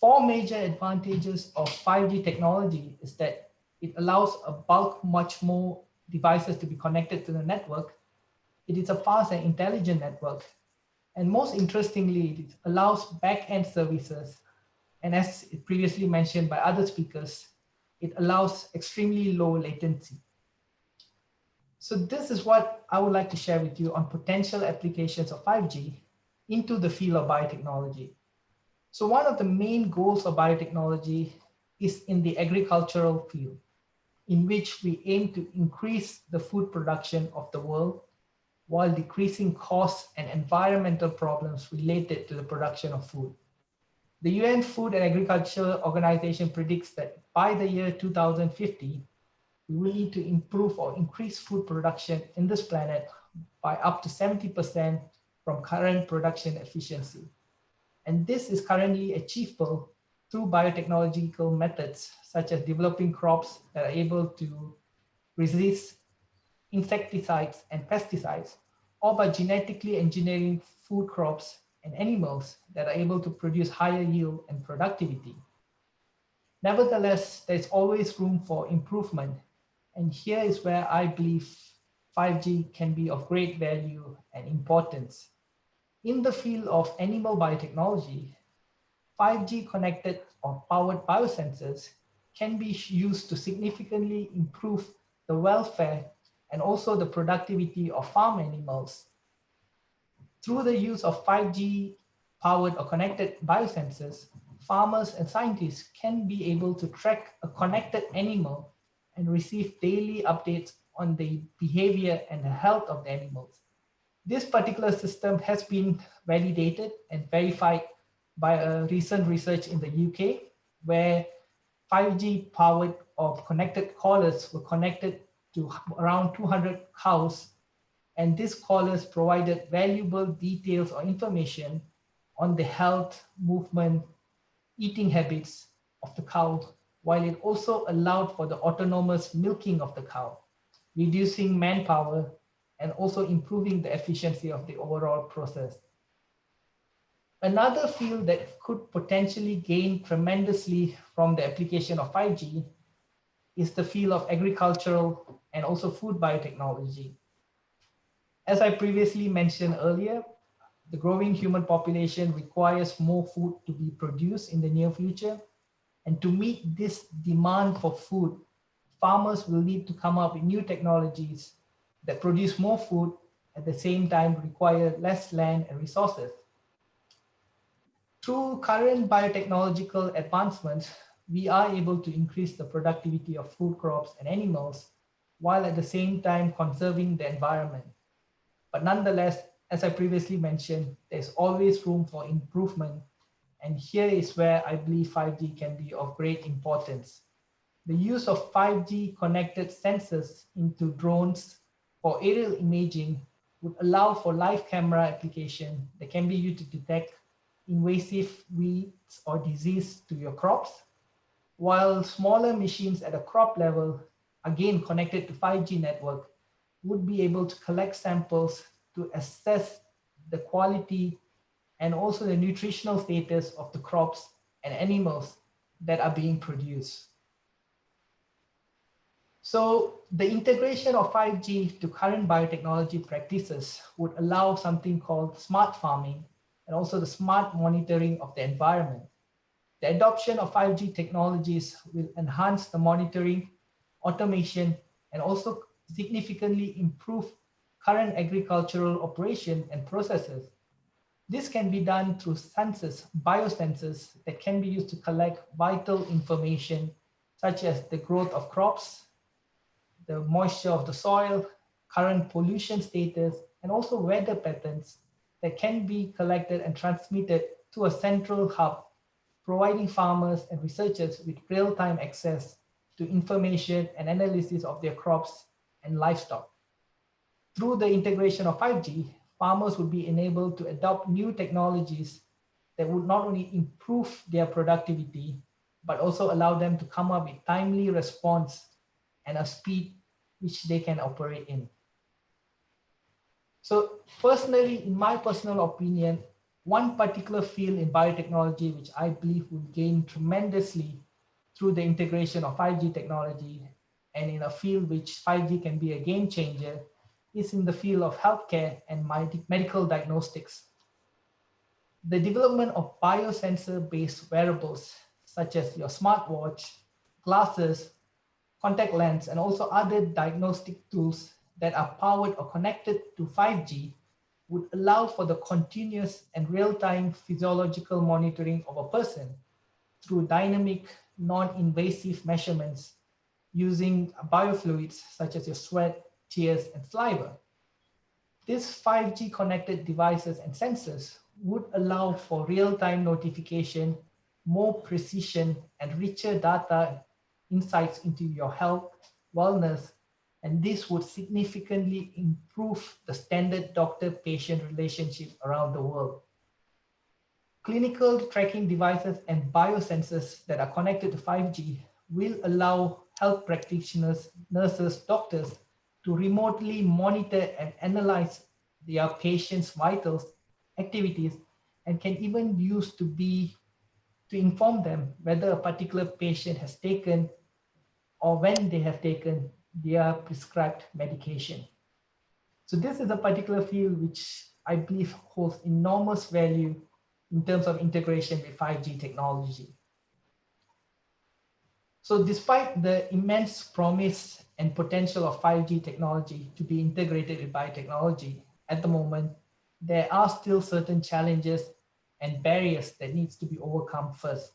Four major advantages of 5G technology is that it allows a bulk much more devices to be connected to the network. It is a fast and intelligent network. And most interestingly, it allows back-end services. And as previously mentioned by other speakers, it allows extremely low latency. So this is what I would like to share with you on potential applications of 5G into the field of biotechnology. So one of the main goals of biotechnology is in the agricultural field, in which we aim to increase the food production of the world while decreasing costs and environmental problems related to the production of food. The UN Food and Agriculture Organization predicts that by the year 2050, we will need to improve or increase food production in this planet by up to 70% from current production efficiency. And this is currently achievable through biotechnological methods, such as developing crops that are able to resist insecticides and pesticides, or by genetically engineering food crops and animals that are able to produce higher yield and productivity. Nevertheless, there's always room for improvement. And here is where I believe 5G can be of great value and importance. In the field of animal biotechnology, 5G connected or powered biosensors can be used to significantly improve the welfare and also the productivity of farm animals. Through the use of 5G powered or connected biosensors, farmers and scientists can be able to track a connected animal and receive daily updates on the behavior and the health of the animals. This particular system has been validated and verified by a recent research in the UK, where 5G powered or connected collars were connected to around 200 cows. And these collars provided valuable details or information on the health, movement, eating habits of the cow, while it also allowed for the autonomous milking of the cow, reducing manpower and also improving the efficiency of the overall process. Another field that could potentially gain tremendously from the application of 5G is the field of agricultural and also food biotechnology. As I previously mentioned earlier, the growing human population requires more food to be produced in the near future. And to meet this demand for food, farmers will need to come up with new technologies that produce more food at the same time require less land and resources. Through current biotechnological advancements, we are able to increase the productivity of food crops and animals, while at the same time conserving the environment. But nonetheless, as I previously mentioned, there's always room for improvement. And here is where I believe 5G can be of great importance. The use of 5G connected sensors into drones for aerial imaging would allow for live camera application that can be used to detect invasive weeds or disease to your crops, while smaller machines at a crop level, again connected to 5G network, would be able to collect samples to assess the quality and also the nutritional status of the crops and animals that are being produced. So the integration of 5G to current biotechnology practices would allow something called smart farming and also the smart monitoring of the environment. The adoption of 5G technologies will enhance the monitoring, automation, and also significantly improve current agricultural operation and processes. This can be done through sensors, biosensors that can be used to collect vital information such as the growth of crops, the moisture of the soil, current pollution status, and also weather patterns that can be collected and transmitted to a central hub, providing farmers and researchers with real-time access to information and analysis of their crops and livestock. Through the integration of 5G, farmers would be enabled to adopt new technologies that would not only improve their productivity, but also allow them to come up with timely response and a speed which they can operate in. So personally, in my personal opinion, one particular field in biotechnology which I believe will gain tremendously through the integration of 5G technology, and in a field which 5G can be a game changer, is in the field of healthcare and medical diagnostics. The development of biosensor-based wearables, such as your smartwatch, glasses, contact lens, and also other diagnostic tools that are powered or connected to 5G would allow for the continuous and real-time physiological monitoring of a person through dynamic, non-invasive measurements using biofluids such as your sweat, tears, and saliva. These 5G connected devices and sensors would allow for real-time notification, more precision, and richer data insights into your health, wellness, and this would significantly improve the standard doctor-patient relationship around the world. Clinical tracking devices and biosensors that are connected to 5G will allow health practitioners, nurses, doctors to remotely monitor and analyze their patients' vitals, activities, and can even use to inform them whether a particular patient has taken or when they have taken their prescribed medication. So this is a particular field which I believe holds enormous value in terms of integration with 5G technology. So despite the immense promise and potential of 5G technology to be integrated with biotechnology, at the moment, there are still certain challenges and barriers that needs to be overcome first.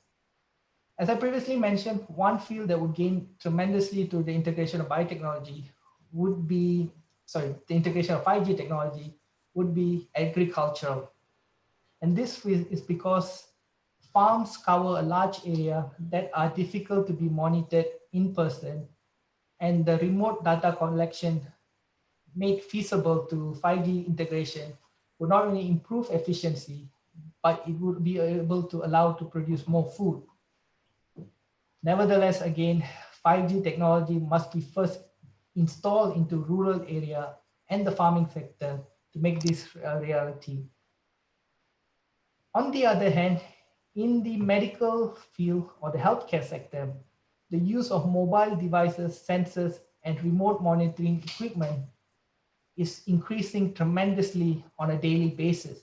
As I previously mentioned, one field that would gain tremendously through the integration of biotechnology would be, the integration of 5G technology would be agricultural. And this is because farms cover a large area that are difficult to be monitored in person, and the remote data collection made feasible to 5G integration would not only improve efficiency, but it would be able to allow to produce more food. Nevertheless, again, 5G technology must be first installed into rural area and the farming sector to make this a reality. On the other hand, in the medical field or the healthcare sector, the use of mobile devices, sensors, and remote monitoring equipment is increasing tremendously on a daily basis.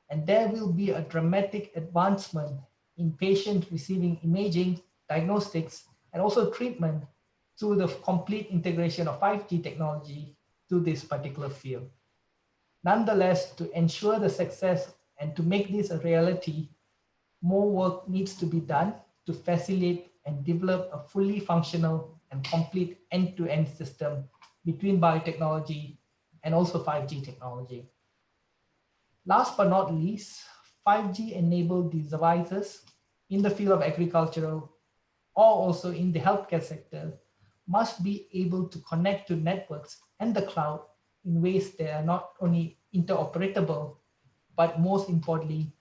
And there will be a dramatic advancement in patients receiving imaging, diagnostics, and also treatment through the complete integration of 5G technology to this particular field. Nonetheless, to ensure the success and to make this a reality, more work needs to be done to facilitate and develop a fully functional and complete end-to-end system between biotechnology and also 5G technology. Last but not least, 5G enabled devices in the field of agricultural or also in the healthcare sector must be able to connect to networks and the cloud in ways that are not only interoperable, but most importantly,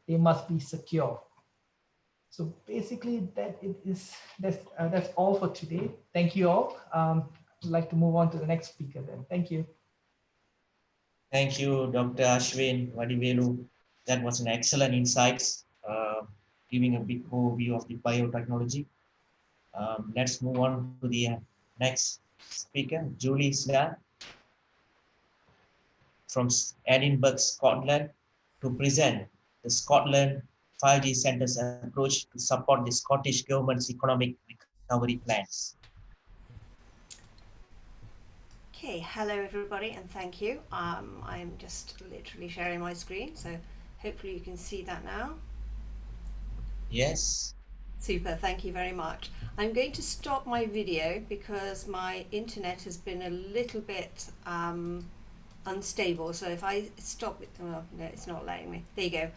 they must be secure. So basically, that's all for today. Thank you all. I'd like to move on to the next speaker then. Thank you.
Thank you, Dr. Ashwin Vadivelu. That was an excellent insights, giving a big overview of the biotechnology. Let's move on to the next speaker, Julie Slan from Edinburgh, Scotland, to present the Scotland 5G Centre's approach to support the Scottish Government's economic recovery plans.
Okay, hello everybody and thank you. I'm just literally sharing my screen, so hopefully you can see that now.
Yes.
Super, thank you very much. I'm going to stop my video because my internet has been a little bit unstable, so if I stop it, well, no, it's not letting me. There you go.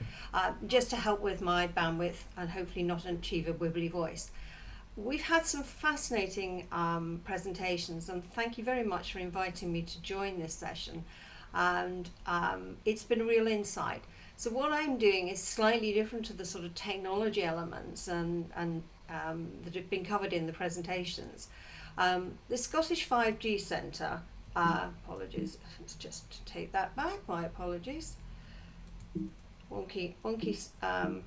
Just to help with my bandwidth and hopefully not achieve a wibbly voice. We've had some fascinating presentations, and thank you very much for inviting me to join this session. and it's been a real insight. So what I'm doing is slightly different to the sort of technology elements and that have been covered in the presentations. The Scottish 5G Centre, apologies, let's just take that back, my apologies. Wonky, no,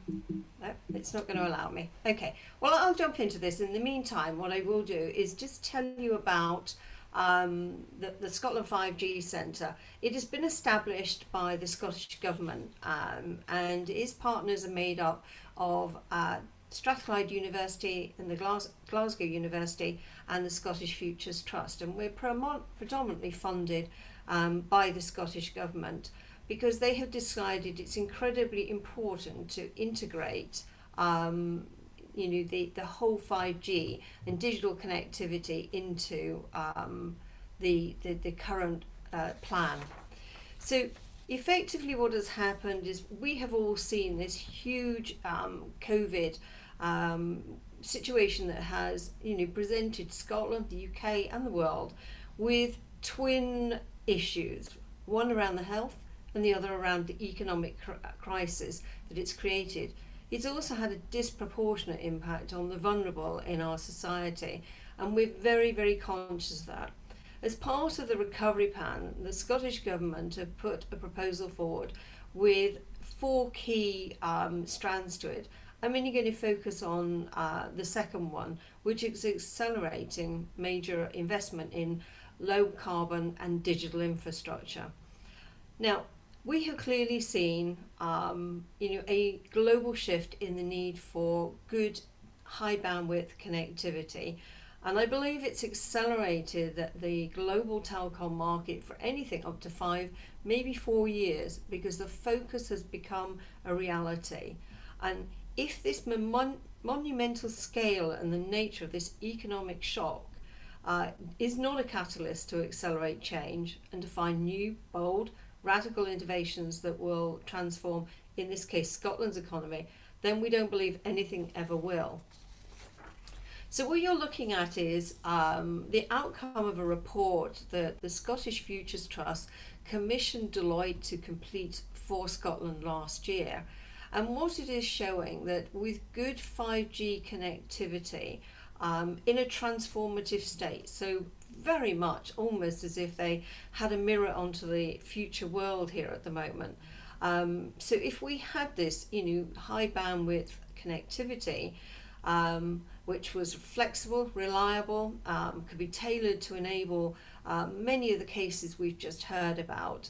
it's not going to allow me. Okay, well, I'll jump into this. In the meantime, what I will do is just tell you about the Scotland 5G Centre. It has been established by the Scottish Government, and its partners are made up of Strathclyde University and the Glasgow University and the Scottish Futures Trust, and we're predominantly funded by the Scottish Government, because they have decided it's incredibly important to integrate the whole 5G and digital connectivity into the current plan. So effectively what has happened is we have all seen this huge COVID situation that has presented Scotland, the UK and the world with twin issues, one around the health and the other around the economic crisis that it's created. It's also had a disproportionate impact on the vulnerable in our society, and we're very, very conscious of that. As part of the recovery plan, the Scottish Government have put a proposal forward with 4 key strands to it. I'm only going to focus on the second one, which is accelerating major investment in low carbon and digital infrastructure. Now, we have clearly seen a global shift in the need for good high bandwidth connectivity, and I believe it's accelerated the global telecom market for anything up to 5, maybe 4 years, because the focus has become a reality. And if this monumental scale and the nature of this economic shock is not a catalyst to accelerate change and to find new, bold, radical innovations that will transform, in this case, Scotland's economy, then we don't believe anything ever will. So what you're looking at is the outcome of a report that the Scottish Futures Trust commissioned Deloitte to complete for Scotland last year. And what it is showing that with good 5G connectivity in a transformative state, so very much almost as if they had a mirror onto the future world here at the moment. So if we had this high bandwidth connectivity, which was flexible, reliable, could be tailored to enable many of the cases we've just heard about.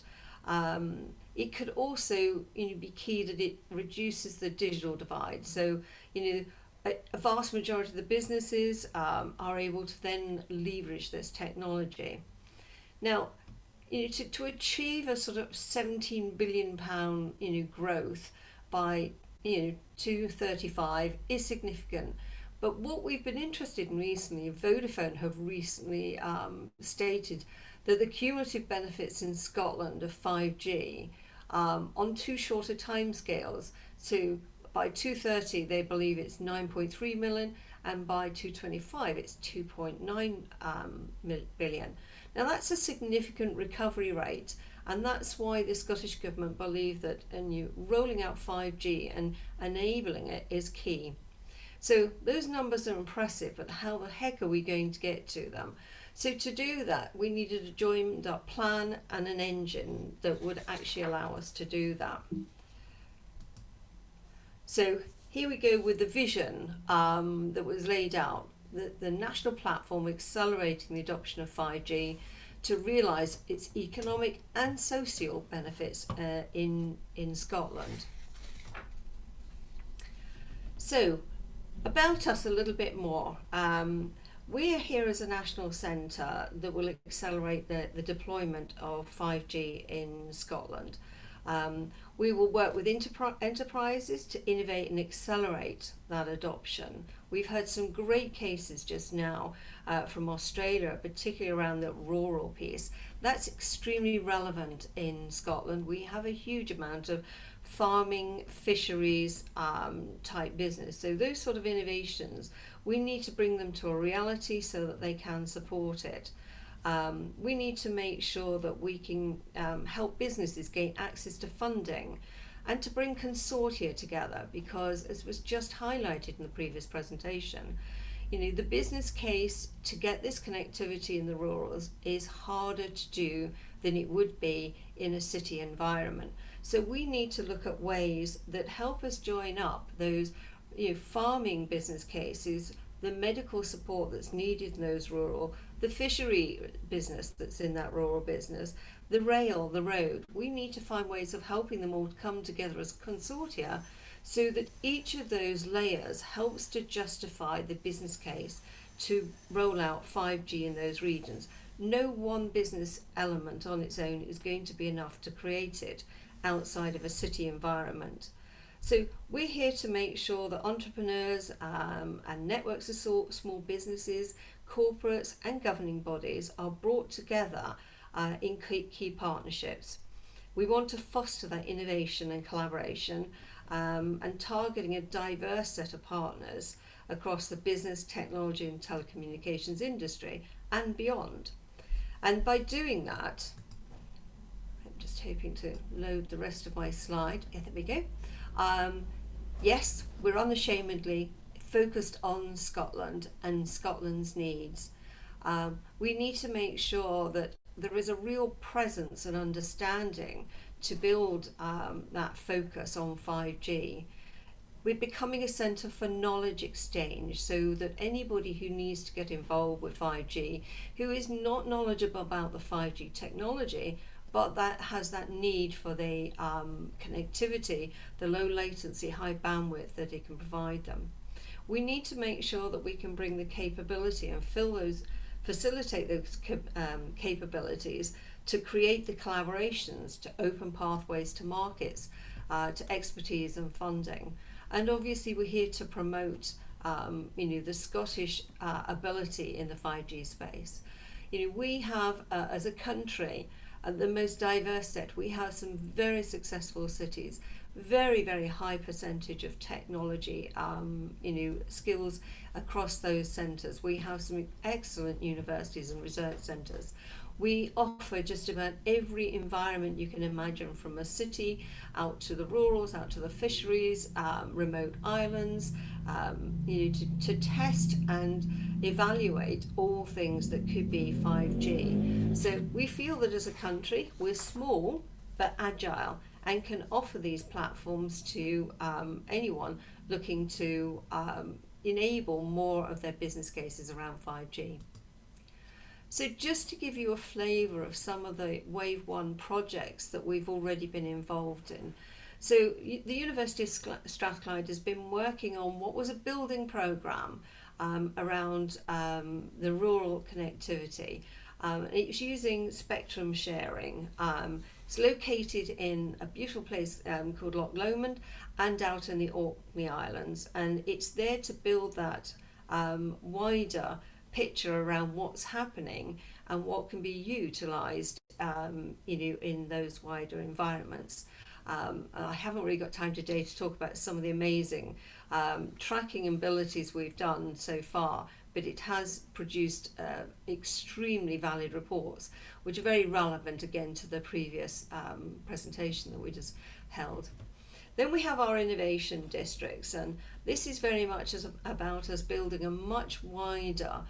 It could also be key that it reduces the digital divide. So a vast majority of the businesses are able to then leverage this technology. Now, to achieve a sort of £17 billion growth by 2035 is significant. But what we've been interested in recently, Vodafone have recently stated that the cumulative benefits in Scotland of 5G on 2 shorter timescales. So by 2030, they believe it's 9.3 million, and by 2025, it's 2.9 billion. Now that's a significant recovery rate, and that's why the Scottish Government believe that rolling out 5G and enabling it is key. So those numbers are impressive, but how the heck are we going to get to them? So to do that, we needed a joined up plan and an engine that would actually allow us to do that. So here we go with the vision that was laid out, the national platform accelerating the adoption of 5G to realise its economic and social benefits in Scotland. So about us a little bit more. We are here as a national centre that will accelerate the deployment of 5G in Scotland. We will work with enterprises to innovate and accelerate that adoption. We've heard some great cases just now from Australia, particularly around the rural piece. That's extremely relevant in Scotland. We have a huge amount of farming, fisheries type business. So those sort of innovations, we need to bring them to a reality so that they can support it. We need to make sure that we can help businesses gain access to funding and to bring consortia together, because as was just highlighted in the previous presentation, the business case to get this connectivity in the rural is harder to do than it would be in a city environment. So we need to look at ways that help us join up those farming business cases, the medical support that's needed in those rural, the fishery business that's in that rural business, the rail, the road. We need to find ways of helping them all come together as consortia, so that each of those layers helps to justify the business case to roll out 5G in those regions. No one business element on its own is going to be enough to create it outside of a city environment. So we're here to make sure that entrepreneurs and networks of small businesses, corporates and governing bodies are brought together in key partnerships. We want to foster that innovation and collaboration, and targeting a diverse set of partners across the business, technology and telecommunications industry and beyond. And by doing that, I'm just hoping to load the rest of my slide. Yeah, there we go. Yes, we're unashamedly focused on Scotland and Scotland's needs. We need to make sure that there is a real presence and understanding to build that focus on 5G. We're becoming a centre for knowledge exchange, so that anybody who needs to get involved with 5G, who is not knowledgeable about the 5G technology, but that has that need for the connectivity, the low latency, high bandwidth that it can provide them. We need to make sure that we can bring the capability and facilitate those capabilities to create the collaborations, to open pathways to markets, to expertise and funding. And obviously we're here to promote the Scottish ability in the 5G space. We have, as a country, the most diverse set. We have some very successful cities, very, very high percentage of technology skills across those centres. We have some excellent universities and research centres. We offer just about every environment you can imagine, from a city out to the rurals, out to the fisheries, remote islands, to test and evaluate all things that could be 5G. So we feel that as a country, we're small but agile and can offer these platforms to anyone looking to enable more of their business cases around 5G. So just to give you a flavour of some of the Wave 1 projects that we've already been involved in. So the University of Strathclyde has been working on what was a building programme around the rural connectivity. It's using spectrum sharing. It's located in a beautiful place called Loch Lomond and out in the Orkney Islands, and it's there to build that wider picture around what's happening and what can be utilised in those wider environments. I haven't really got time today to talk about some of the amazing tracking abilities we've done so far, but it has produced extremely valid reports, which are very relevant again to the previous presentation that we just held. Then we have our innovation districts, and this is very much about us building a much wider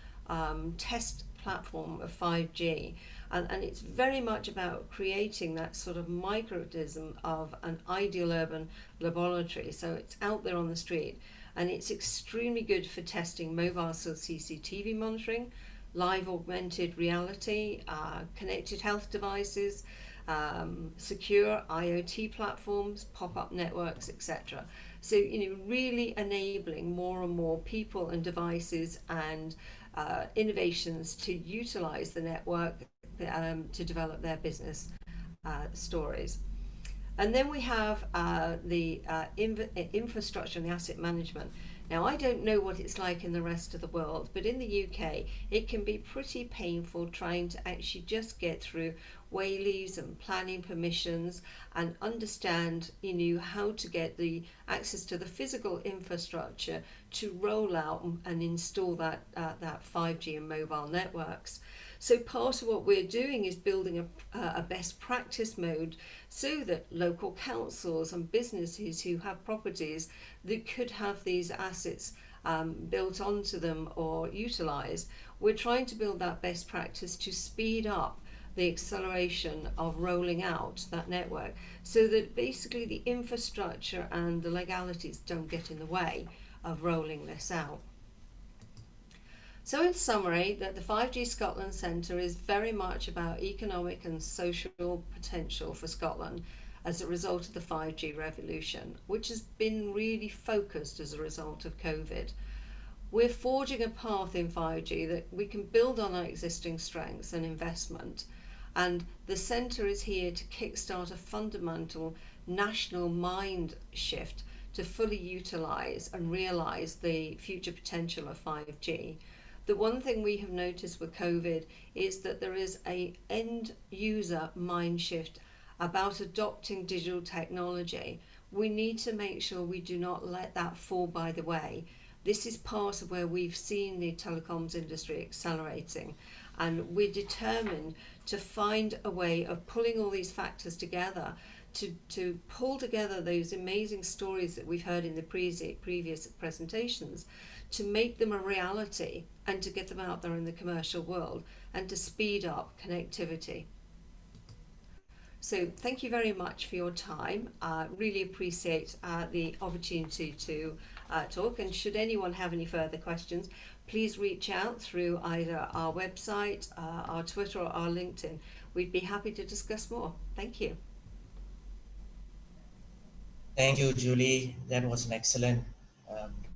test platform of 5G, and it's very much about creating that sort of microdism of an ideal urban laboratory. So it's out there on the street, and it's extremely good for testing mobile CCTV monitoring, live augmented reality, connected health devices, secure IoT platforms, pop-up networks, etc. So really enabling more and more people and devices and innovations to utilize the network to develop their business stories. And then we have the infrastructure and the asset management. Now, I don't know what it's like in the rest of the world, but in the UK, it can be pretty painful trying to actually just get through wayleaves and planning permissions, and understand how to get the access to the physical infrastructure to roll out and install that 5G and mobile networks. So part of what we're doing is building a best practice mode so that local councils and businesses who have properties that could have these assets built onto them or utilised, we're trying to build that best practice to speed up the acceleration of rolling out that network so that basically the infrastructure and the legalities don't get in the way of rolling this out. So in summary, that the 5G Scotland Centre is very much about economic and social potential for Scotland as a result of the 5G revolution, which has been really focused as a result of COVID. We're forging a path in 5G that we can build on our existing strengths and investment, and the Centre is here to kickstart a fundamental national mind shift to fully utilise and realise the future potential of 5G. The one thing we have noticed with COVID is that there is an end user mind shift about adopting digital technology. We need to make sure we do not let that fall by the way. This is part of where we've seen the telecoms industry accelerating, and we're determined to find a way of pulling all these factors together to pull together those amazing stories that we've heard in the previous presentations, to make them a reality and to get them out there in the commercial world and to speed up connectivity. So thank you very much for your time. Really appreciate the opportunity to talk, and should anyone have any further questions, please reach out through either our website, our Twitter, or our LinkedIn. We'd be happy to discuss more. Thank you.
Thank you, Julie. That was an excellent,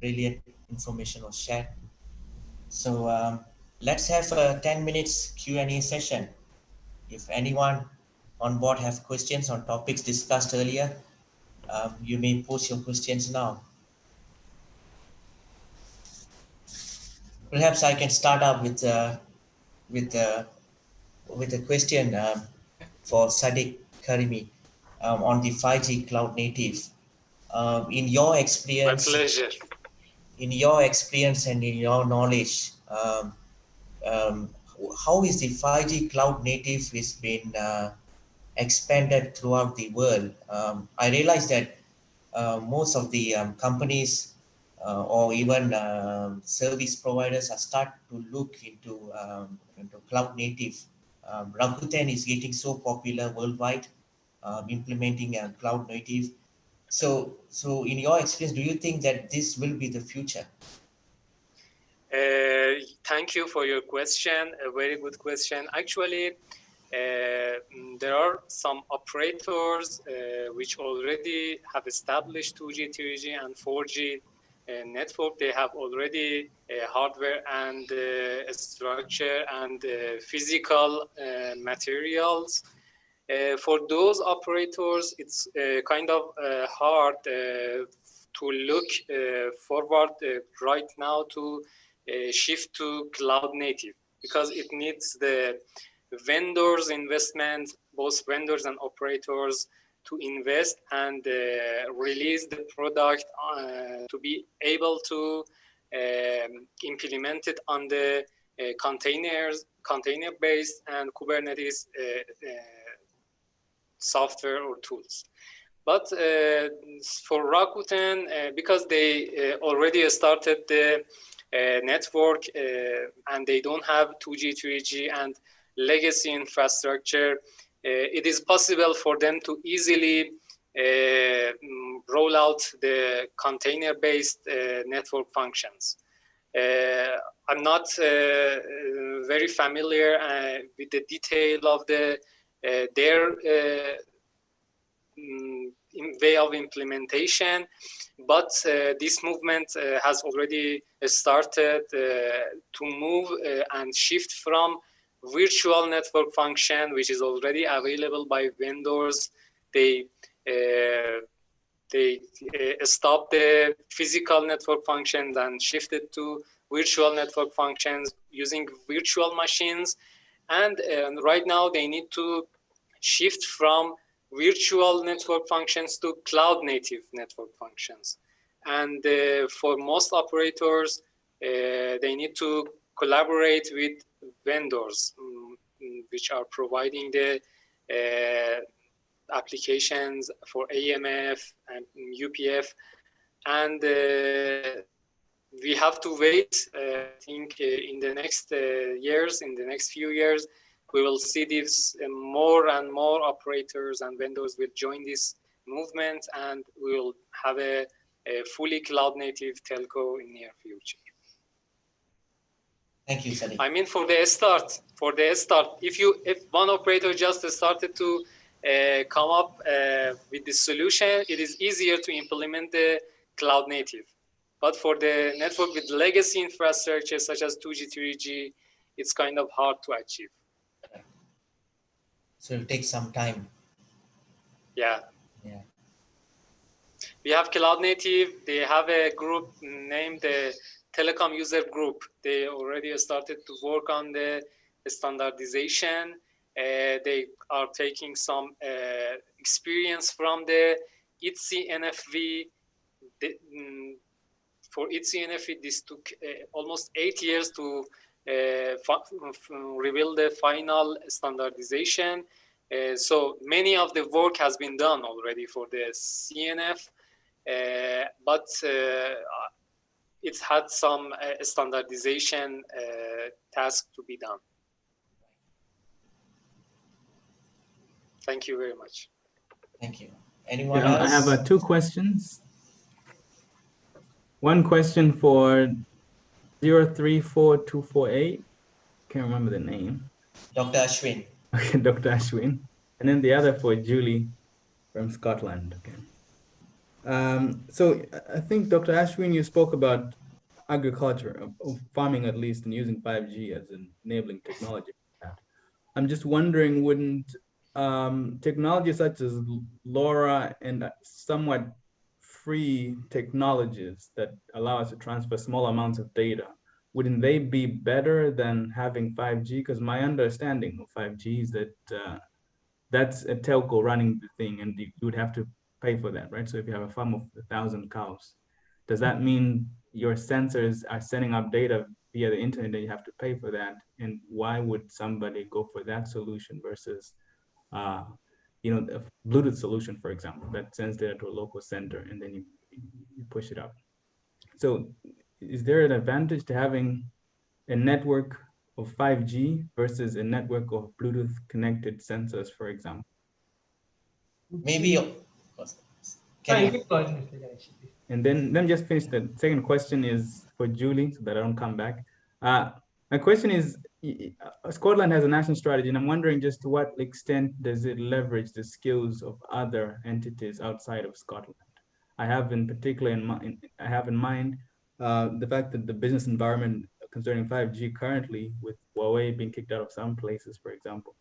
brilliant information was shared. So let's have a 10 minutes Q&A session. If anyone on board have questions on topics discussed earlier, you may post your questions now. Perhaps I can start up with a question for Sadiq Karimi on the 5G cloud native. In your experience,
my pleasure.
In your experience and in your knowledge, how is the 5G cloud native has been expanded throughout the world? I realize that most of the companies or even service providers are starting to look into cloud native. Rakuten is getting so popular worldwide, implementing a cloud native. So in your experience, do you think that this will be the future?
Thank you for your question. A very good question. Actually, there are some operators which already have established 2G, 3G, and 4G network. They have already hardware and structure and physical materials. For those operators, it's kind of hard to look forward right now to shift to cloud native, because it needs the vendors' investment, both vendors and operators, to invest and release the product to be able to implement it on the container-based and Kubernetes software or tools. But for Rakuten, because they already started the network and they don't have 2G, 3G and legacy infrastructure, it is possible for them to easily roll out the container-based network functions. I'm not very familiar with the detail of their way of implementation, but this movement has already started to move and shift from virtual network function, which is already available by vendors. They stopped the physical network functions and shifted to virtual network functions using virtual machines. And right now they need to shift from virtual network functions to cloud native network functions. And for most operators, they need to collaborate with vendors which are providing the applications for AMF and UPF. And we have to wait. I think in the next years, in the next few years, we will see this more and more operators and vendors will join this movement, and we will have a fully cloud native telco in near future.
Thank you, Sadiq.
I mean, for the start, if one operator just started to come up with the solution, it is easier to implement the cloud native. But for the network with legacy infrastructure such as 2G, 3G, it's kind of hard to achieve.
So it'll take some time.
Yeah.
Yeah.
We have cloud native. They have a group named the Telecom User Group. They already started to work on the standardization. They are taking some experience from the ITSI NFV. For ITSI NFV, this took almost 8 years to reveal the final standardization. So many of the work has been done already for the CNF, but it's had some standardization task to be done. Thank you very much.
Thank you. Anyone else?
I have 2 questions. One question for 034248. Can't remember the name.
Dr. Ashwin.
Okay, Dr. Ashwin. And then the other for Julie from Scotland. Okay. So I think, Dr. Ashwin, you spoke about agriculture, of farming at least, and using 5G as an enabling technology. I'm just wondering, wouldn't technology such as LoRa and somewhat free technologies that allow us to transfer small amounts of data, wouldn't they be better than having 5G? Because my understanding of 5G is that that's a telco running the thing, and you would have to pay for that, right? So if you have a farm of 1,000 cows, does that mean your sensors are sending up data via the internet and you have to pay for that? And why would somebody go for that solution versus you know, a Bluetooth solution, for example, that sends data to a local center and then you push it up? So is there an advantage to having a network of 5G versus a network of Bluetooth connected sensors, for example?
Maybe.
And then let me just finish. The second question is for Julie, so that I don't come back. My question is, Scotland has a national strategy, and I'm wondering just to what extent does it leverage the skills of other entities outside of Scotland? I have in particular in mind the fact that the business environment concerning 5G currently, with Huawei being kicked out of some places, for example,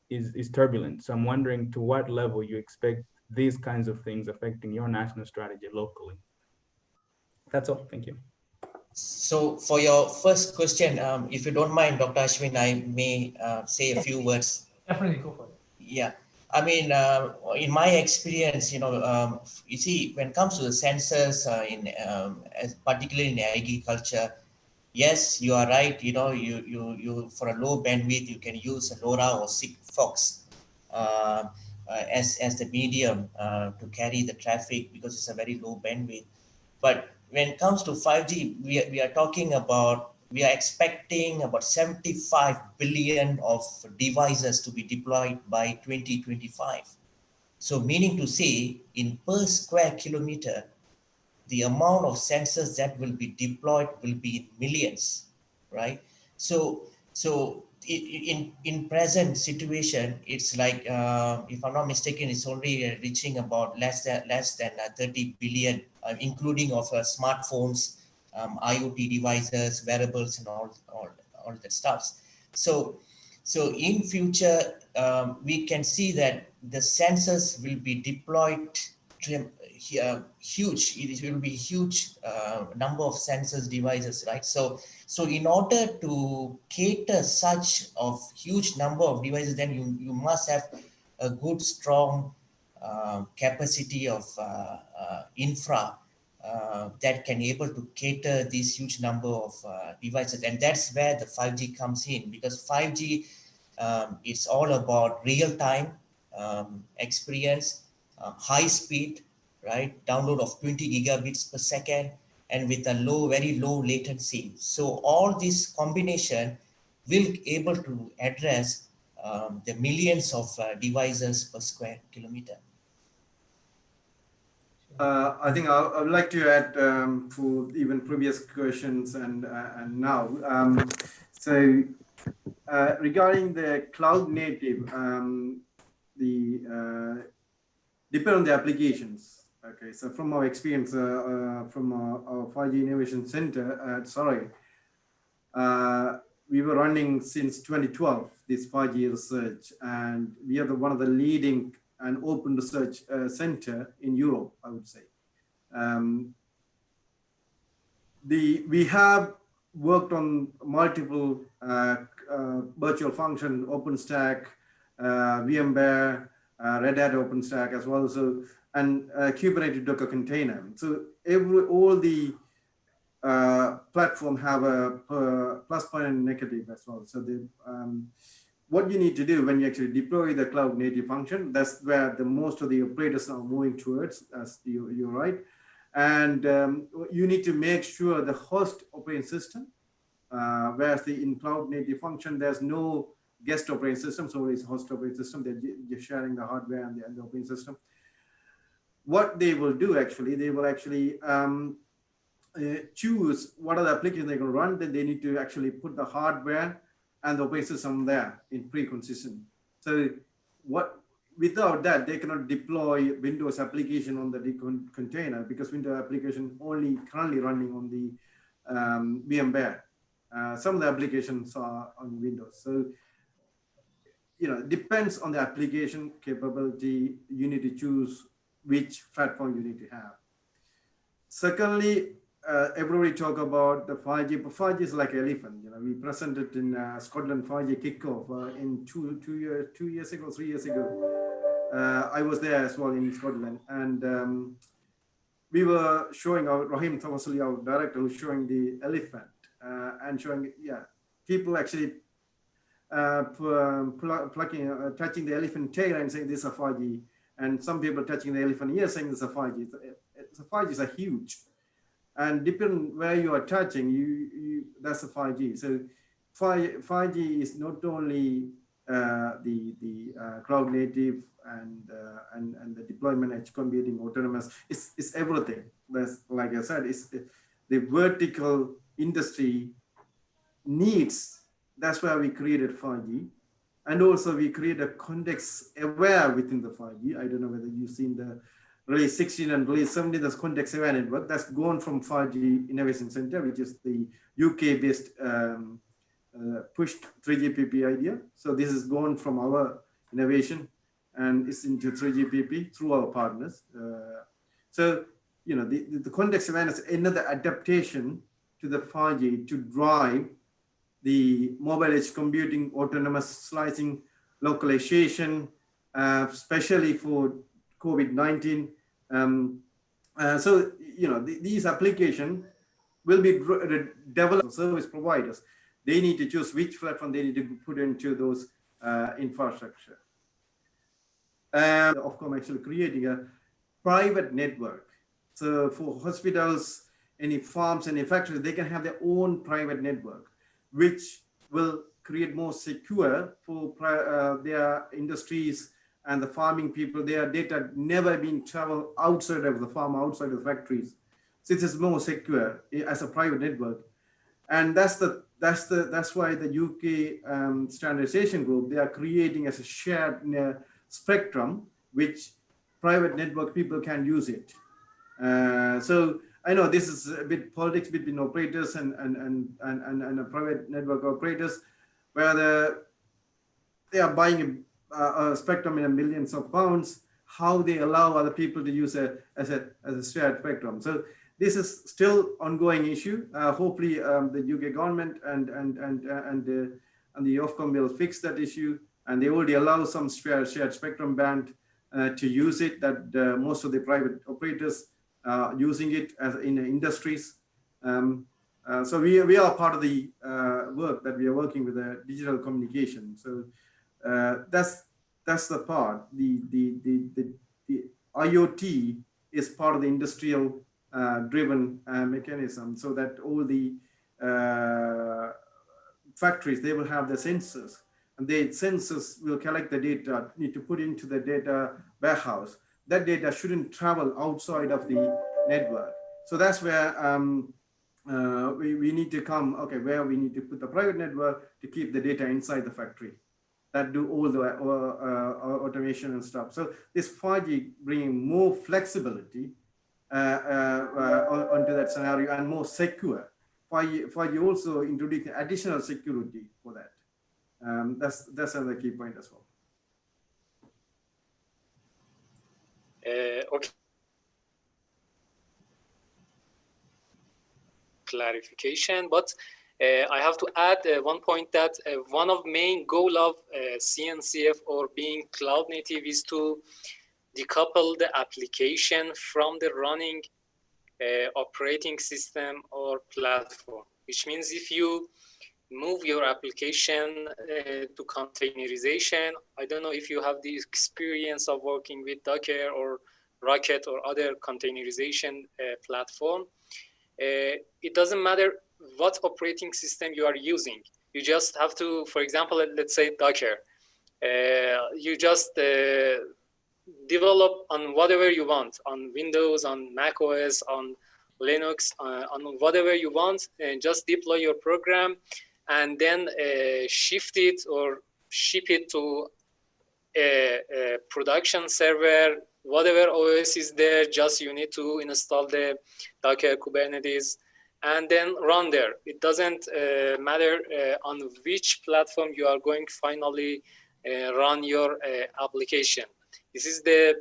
is turbulent. So I'm wondering to what level you expect these kinds of things affecting your national strategy locally. That's all. Thank you.
So for your first question, if you don't mind, Dr. Ashwin, I may say a few words.
Definitely, go for it.
Yeah. I mean, in my experience, you know, you see, when it comes to the sensors, particularly in agriculture, yes, you are right. You know, you for a low bandwidth, you can use a LoRa or Sigfox as the medium to carry the traffic because it's a very low bandwidth. But when it comes to 5G, we are talking about, we are expecting about 75 billion of devices to be deployed by 2025. So meaning to say, in per square kilometer, the amount of sensors that will be deployed will be in millions, right? So in present situation, it's like, if I'm not mistaken, it's only reaching about less than 30 billion, including of smartphones, IoT devices, wearables, and all that stuff. So in future, we can see that the sensors will be deployed huge. It will be huge number of sensors devices, right? So in order to cater such of huge number of devices, then you must have a good strong capacity of infra that can able to cater this huge number of devices, and that's where the 5G comes in, because 5G it's all about real time experience, high speed, right? Download of 20 gigabits per second, and with a very low latency. So all this combination will able to address the millions of devices per square kilometer.
I think I would like to add for even previous questions and now. So regarding the cloud native, depend on the applications. Okay, so from our experience from our 5G Innovation Center at Surrey, we were running since 2012 this 5G research, and we are one of the leading and open research center in Europe, I would say. We have worked on multiple virtual function, OpenStack, VMware, Red Hat OpenStack as well, so and Kubernetes Docker container. So all the platform have a plus point and negative as well. So what you need to do when you actually deploy the cloud native function, that's where the most of the operators are moving towards, as you're right. And you need to make sure the host operating system, whereas in cloud native function, there's no guest operating system, so it's host operating system. They're just sharing the hardware and the operating system. What they will do actually, they will actually choose what are the applications they're going to run. Then they need to actually put the hardware and the operating system there in pre-consistent. So without that, they cannot deploy Windows application on the container, because Windows application only currently running on the VMware. Some of the applications are on Windows. So, it depends on the application capability. You need to choose which platform you need to have. Secondly, everybody talk about the 5G, but 5G is like elephant. We presented in Scotland 5G kickoff in 3 years ago. I was there as well in Scotland, and we were showing Rahim Tawasuli, our director, who's showing the elephant and showing, people actually touching the elephant tail and saying this is a 5G, and some people touching the elephant ear saying this is a 5G. So 5G is a huge, and depending where you are touching, that's a 5G. So 5G is not only the cloud native and the deployment, edge computing, autonomous. It's everything. That's, like I said, it's the vertical industry needs. That's why we created 5G, and also we create a context aware within the 5G. I don't know whether you've seen the release 16 and release 17. That's context aware network. That's gone from 5G Innovation Center, which is the UK-based pushed 3GPP idea. So this is gone from our innovation and it's into 3GPP through our partners. So, the context awareness, another adaptation to the 5G to drive the mobile edge computing, autonomous slicing, localization, especially for COVID-19. So, these applications will be developed service providers. They need to choose which platform they need to put into those infrastructure. And Ofcom actually creating a private network. So for hospitals, any farms, any factories, they can have their own private network, which will create more secure for their industries and the farming people. Their data never been traveled outside of the farm, outside of the factories. So it is more secure as a private network. And that's why the UK standardization group, they are creating as a shared spectrum, which private network people can use it. So I know this is a bit politics between operators and private network operators, where they are buying a spectrum in millions of pounds. how they allow other people to use as a shared spectrum. So this is still ongoing issue. Hopefully, the UK government and the Ofcom will fix that issue, and they already allow some shared spectrum band to use it. That most of the private operators using it as in industries. So we are part of the work that we are working with the digital communication. So that's the part. The IoT is part of the industrial driven mechanism, so that all the factories, they will have the sensors, and the sensors will collect the data, need to put into the data warehouse. That data shouldn't travel outside of the network. So that's where we need to come, okay, where we need to put the private network to keep the data inside the factory that do all the automation and stuff. So this 5G bringing more flexibility onto that scenario and more secure. 5G also introducing additional security for that. That's another key point as well.
Okay. Clarification, but I have to add one point that one of main goal of CNCF or being cloud native is to decouple the application from the running operating system or platform, which means if you move your application to containerization, I don't know if you have the experience of working with Docker or Rocket or other containerization platform. It doesn't matter what operating system you are using. You just have to, for example, let's say Docker. You just develop on whatever you want, on Windows, on Mac OS, on Linux, on whatever you want, and just deploy your program and then shift it or ship it to a production server, whatever OS is there, just you need to install the Docker Kubernetes and then run there. It doesn't matter on which platform you are going to finally run your application. This is the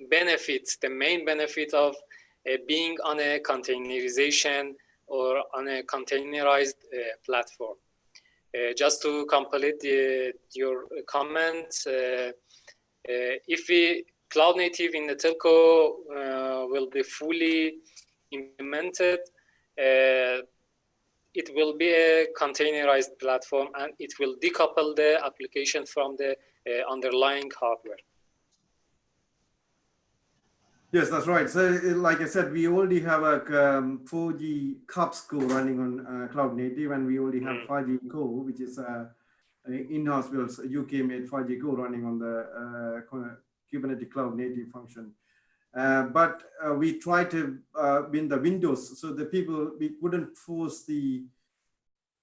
benefit, the main benefit of being on a containerization or on a containerized platform. Just to complete your comments, if we cloud native in the telco will be fully implemented, it will be a containerized platform and it will decouple the application from the underlying hardware.
Yes, that's right. So like I said, we already have a 4G CUPS core running on cloud native, and we already have 5G core, which is in-house built UK made 5G core running on the Kubernetes cloud native function. But we try to win the Windows, so the people, we couldn't force the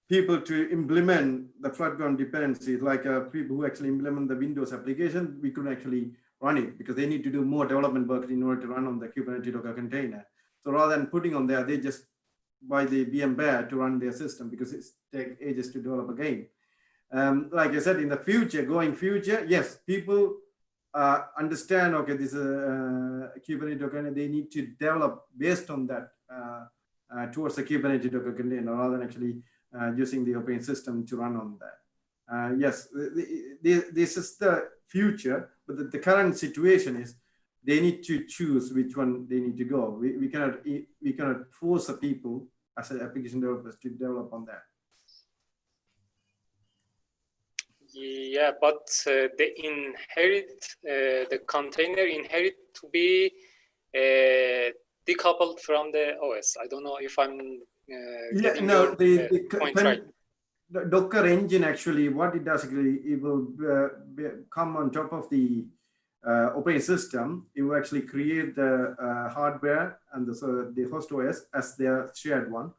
people to implement the floodground dependencies, like people who actually implement the Windows application, we couldn't actually run it because they need to do more development work in order to run on the Kubernetes Docker container. So rather than putting on there, they just buy the VMware to run their system because it takes ages to develop again. Like I said, in the future, yes, people understand, okay, this is Kubernetes Docker container, they need to develop based on that towards the Kubernetes Docker container rather than actually using the operating system to run on that. Yes, this is the future, but the current situation is they need to choose which one they need to go. We cannot force the people as application developers to develop on that.
Yeah, but the container inherit to be decoupled from the OS. I don't know if I'm getting your point right.
The Docker engine actually, what it does actually, it will come on top of the operating system. It will actually create the hardware and the host OS as their shared one,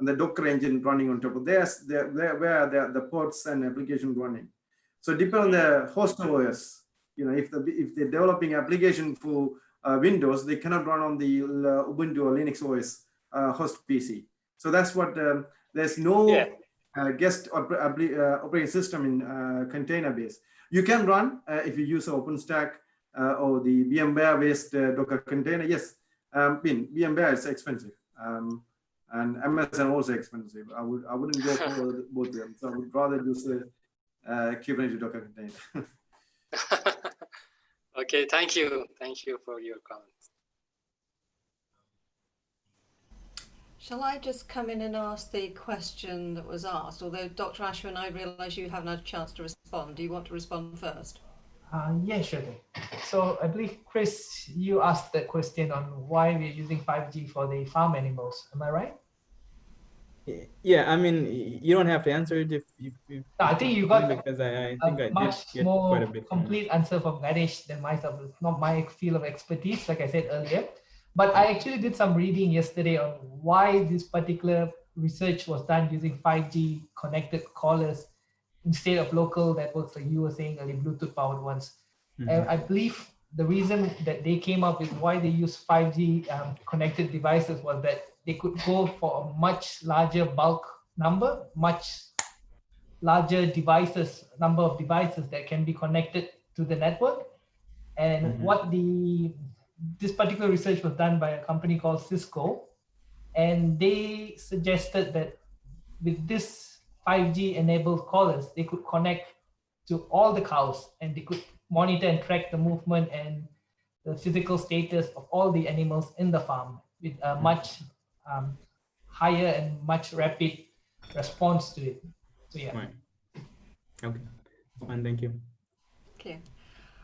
and the Docker engine running on top of this, where the pods and application running. So depending on the host OS, if they're developing application for Windows, they cannot run on the Ubuntu or Linux OS host PC. So that's what there's no guest operating system in container base. You can run if you use OpenStack or the VMware-based Docker container. Yes, VMware is expensive, and Amazon also expensive. I wouldn't go for both of them. So I would rather use a Kubernetes Docker container.
Okay, thank you for your comments.
Shall I just come in and ask the question that was asked? Although Dr. Ashwin, I realise you haven't had a chance to respond. Do you want to respond first?
Yeah, sure thing. So I believe, Chris, you asked the question on why we're using 5G for the farm animals. Am I right?
Yeah, I mean, you don't have to answer it if
No, I think you got
because I think I
much
did get
more
quite a bit
complete answer from Ganesh than myself. It's not my field of expertise, like I said earlier. But I actually did some reading yesterday on why this particular research was done using 5G connected callers instead of local networks, like you were saying earlier, Bluetooth powered ones. And I believe the reason that they came up with why they use 5G connected devices was that they could go for a much larger bulk number, much larger devices, number of devices that can be connected to the network. And this particular research was done by a company called Cisco, and they suggested that with this 5G enabled callers, they could connect to all the cows, and they could monitor and track the movement and the physical status of all the animals in the farm with a much higher and much rapid response to it. So yeah.
Right. Okay. Fine. Thank you.
Okay.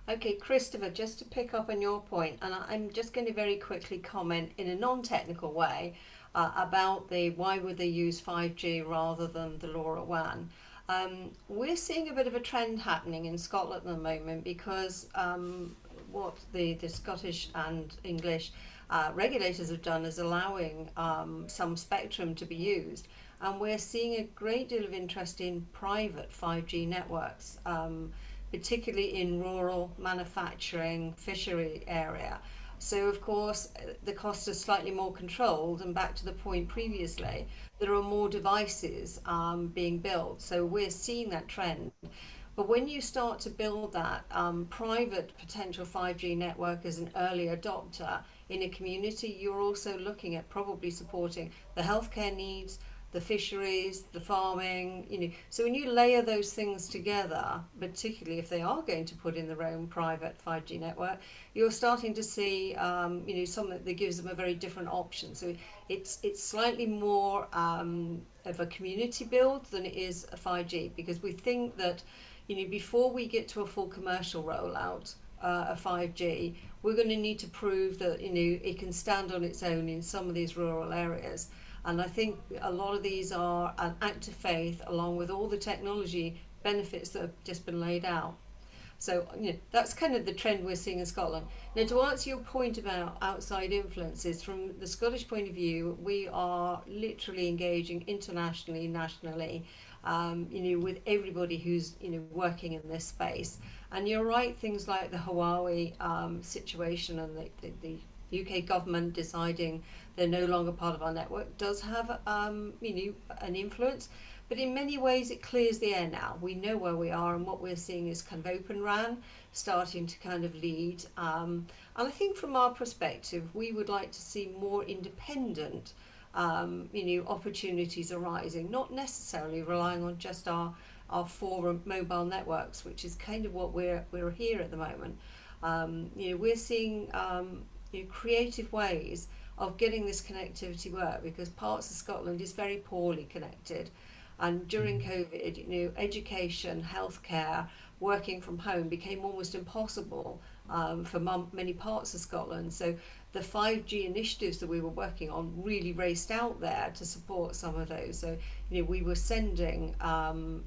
Okay, Christopher, just to pick up on your point, and I'm just going to very quickly comment in a non-technical way about why would they use 5G rather than the LoRaWAN. We're seeing a bit of a trend happening in Scotland at the moment because what the Scottish and English regulators have done is allowing some spectrum to be used, and we're seeing a great deal of interest in private 5G networks, particularly in rural manufacturing fishery area. So of course the costs are slightly more controlled, and back to the point previously, there are more devices being built. So we're seeing that trend. But when you start to build that private potential 5G network as an early adopter in a community, you're also looking at probably supporting the healthcare needs, the fisheries, the farming, So when you layer those things together, particularly if they are going to put in their own private 5G network, you're starting to see, something that gives them a very different option. So it's slightly more of a community build than it is a 5G, because we think that, before we get to a full commercial rollout of 5G, we're going to need to prove that, it can stand on its own in some of these rural areas. And I think a lot of these are an act of faith, along with all the technology benefits that have just been laid out. So, that's kind of the trend we're seeing in Scotland. Now, to answer your point about outside influences, from the Scottish point of view, we are literally engaging internationally, nationally, with everybody who's, working in this space. And you're right, things like the Huawei situation and the UK government deciding they're no longer part of our network does have an influence, but in many ways it clears the air now. We know where we are, and what we're seeing is kind of Open RAN starting to kind of lead. And I think from our perspective, we would like to see more independent opportunities arising, not necessarily relying on just our four mobile networks, which is kind of what we're here at the moment. We're seeing creative ways of getting this connectivity work, because parts of Scotland is very poorly connected, and during COVID, education, healthcare, working from home became almost impossible for many parts of Scotland. So the 5G initiatives that we were working on really raced out there to support some of those. So we were sending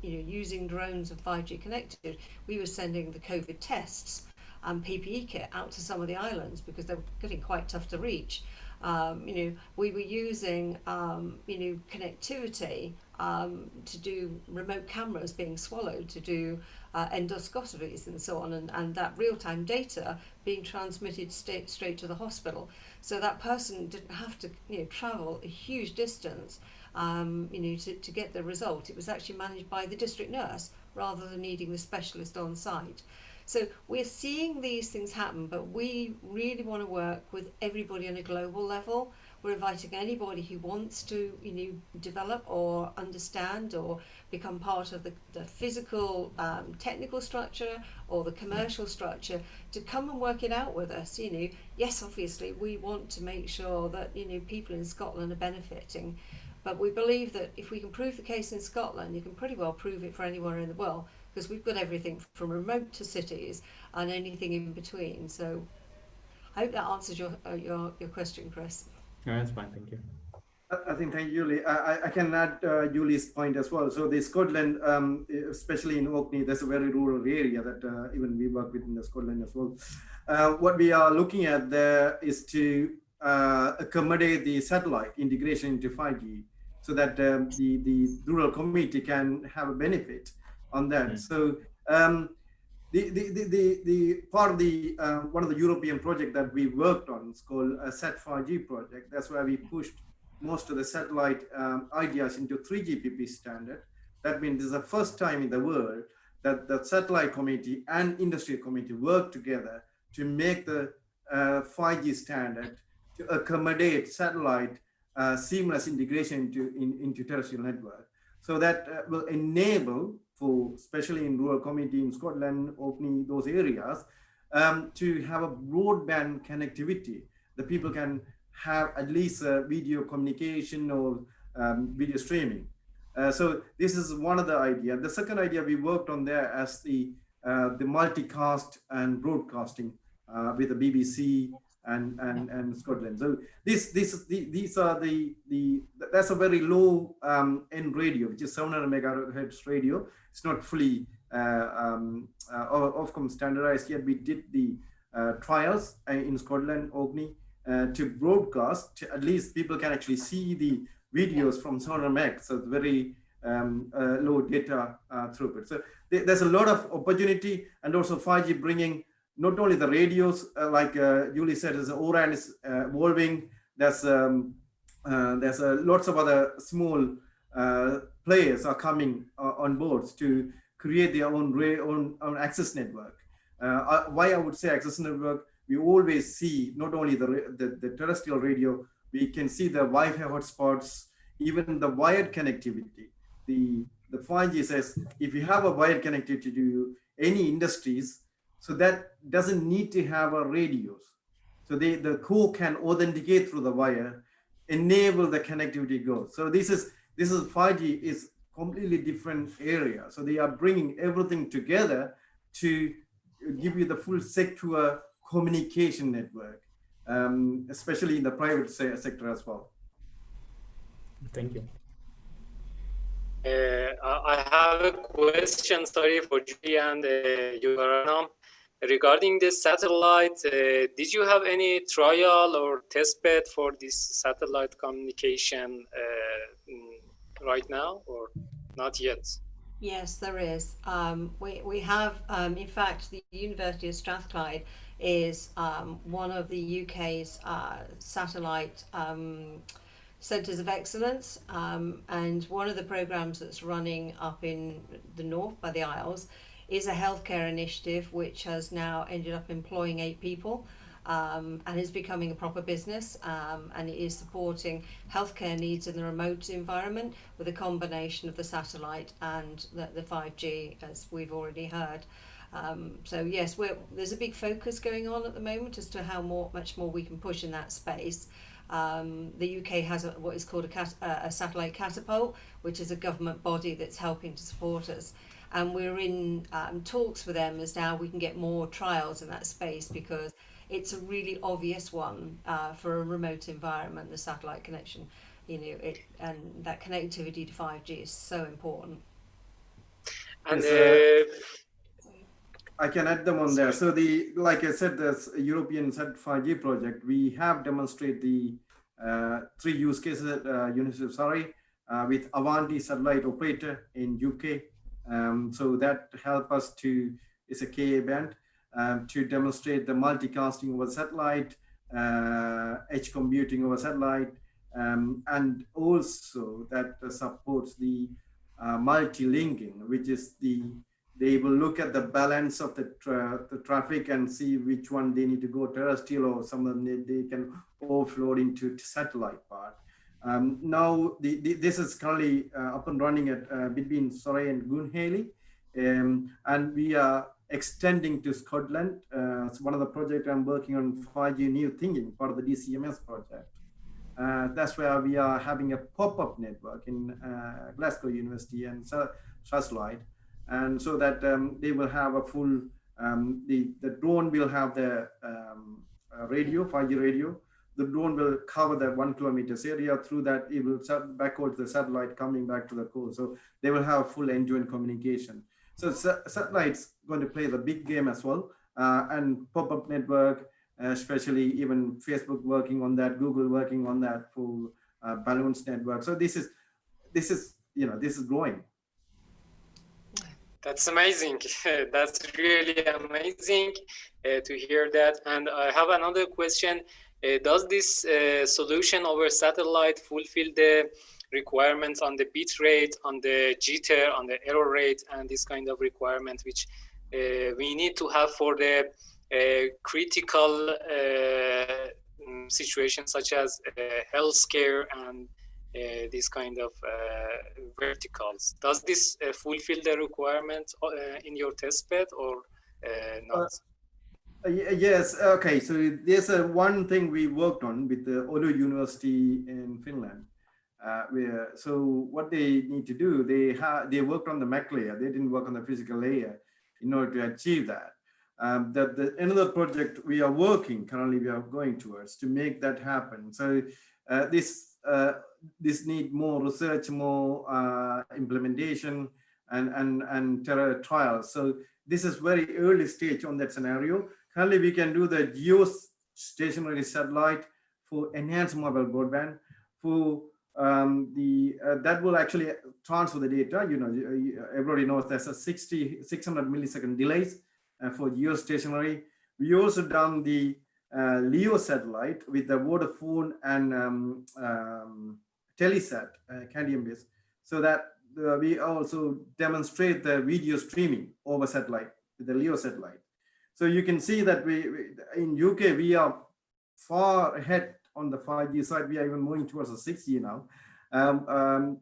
using drones and 5G connected, we were sending the COVID tests and PPE kit out to some of the islands because they were getting quite tough to reach. We were using connectivity to do remote cameras being swallowed to do endoscopies and so on, and that real-time data being transmitted straight to the hospital, so that person didn't have to travel a huge distance to get the result. It was actually managed by the district nurse rather than needing the specialist on site. So we're seeing these things happen, but we really want to work with everybody on a global level. We're inviting anybody who wants to, develop or understand or become part of the physical, technical structure or the commercial structure to come and work it out with us. Yes, obviously we want to make sure that people in Scotland are benefiting, but we believe that if we can prove the case in Scotland, you can pretty well prove it for anywhere in the world, because we've got everything from remote to cities and anything in between. So I hope that answers your question, Chris.
Yeah, that's fine. Thank you.
I think, thank you, Julie. I can add Julie's point as well. So the Scotland, especially in Orkney, there's a very rural area that even we work with in the Scotland as well. What we are looking at there is to accommodate the satellite integration into 5G, so that the rural community can have a benefit on that. Mm-hmm. So the part of the one of the European project that we worked on is called a SAT5G project. That's where we pushed most of the satellite ideas into 3GPP standard. That means this is the first time in the world that the satellite community and industry community work together to make the 5G standard to accommodate satellite seamless integration into terrestrial network. So that will enable, for especially in rural community in Scotland, Orkney, those areas, to have a broadband connectivity. The people can have at least video communication or video streaming. So this is one of the ideas. The second idea we worked on there as the multicast and broadcasting with the BBC and Scotland. So these are that's a very low end radio, which is 700 megahertz radio. It's not fully Ofcom standardized yet. We did the trials in Scotland, Orkney, to broadcast. At least people can actually see the videos from 700 meg. So it's very low data throughput. So there's a lot of opportunity, and also 5G bringing not only the radios, like Julie said, as O-RAN is evolving. There's lots of other small players are coming on board to create their own access network. Why I would say access network, we always see not only the terrestrial radio, we can see the Wi-Fi hotspots, even the wired connectivity. The 5G says if you have a wired connectivity to any industries, so that doesn't need to have a radios. So the core can authenticate through the wire, enable the connectivity go. So this is 5G is completely different area. So they are bringing everything together to give you the full secure communication network, especially in the private sector as well.
Thank you.
I have a question, sorry, for Julie and Yuvaranam. Regarding the satellite, did you have any trial or test bed for this satellite communication right now, or not yet?
Yes, there is. We have, in fact, the University of Strathclyde is one of the UK's satellite centres of excellence, and one of the programmes that's running up in the north by the Isles is a healthcare initiative which has now ended up employing 8 people and is becoming a proper business, and it is supporting healthcare needs in the remote environment with a combination of the satellite and the 5G, as we've already heard. So yes, there's a big focus going on at the moment as to how much more we can push in that space. The UK has what is called a satellite catapult, which is a government body that's helping to support us. And we're in talks with them as to how we can get more trials in that space, because it's a really obvious one for a remote environment, the satellite connection, and that connectivity to 5G is so important.
And
I can add them on there. So like I said, this European SAT 5G project, we have demonstrated the 3 use cases at University of Surrey with Avanti satellite operator in UK. So that help us it's a KA band, to demonstrate the multicasting over satellite, edge computing over satellite, and also that supports the multi-linking, which is the They will look at the balance of the traffic and see which one they need to go terrestrial, or some of them they can offload into satellite part. Now, this is currently up and running at between Surrey and Goonhaley, and we are extending to Scotland. It's one of the projects I'm working on, 5G New Thinking, part of the DCMS project. That's where we are having a pop-up network in Glasgow University and Surrey, and so that they will have a full, the drone will have the radio, 5G radio. The drone will cover that 1 kilometer area. Through that, it will backwards the satellite coming back to the core. So they will have full end-to-end communication. So satellite's going to play the big game as well, and pop-up network, especially even Facebook working on that, Google working on that for balance network. So this is growing.
That's amazing. That's really amazing to hear that. And I have another question. Does this solution over satellite fulfill the requirements on the bit rate, on the jitter, on the error rate, and this kind of requirement which we need to have for the critical situations such as healthcare and these kind of verticals? Does this fulfill the requirements in your testbed or not?
Yes. Okay. So there's one thing we worked on with the Oulu University in Finland. So what they need to do, they worked on the MAC layer. They didn't work on the physical layer in order to achieve that. Another project we are working currently, we are going towards to make that happen. So this need more research, more implementation, and trials. So this is very early stage on that scenario. Currently, we can do the geostationary satellite for enhanced mobile broadband. For that will actually transfer the data. You know, everybody knows there's a 600 millisecond delays for geostationary. We also done the LEO satellite with the Vodafone and Telesat, Canadian-based, so that we also demonstrate the video streaming over satellite with the LEO satellite. So you can see that we in UK, we are far ahead on the 5G side. We are even moving towards the 6G now.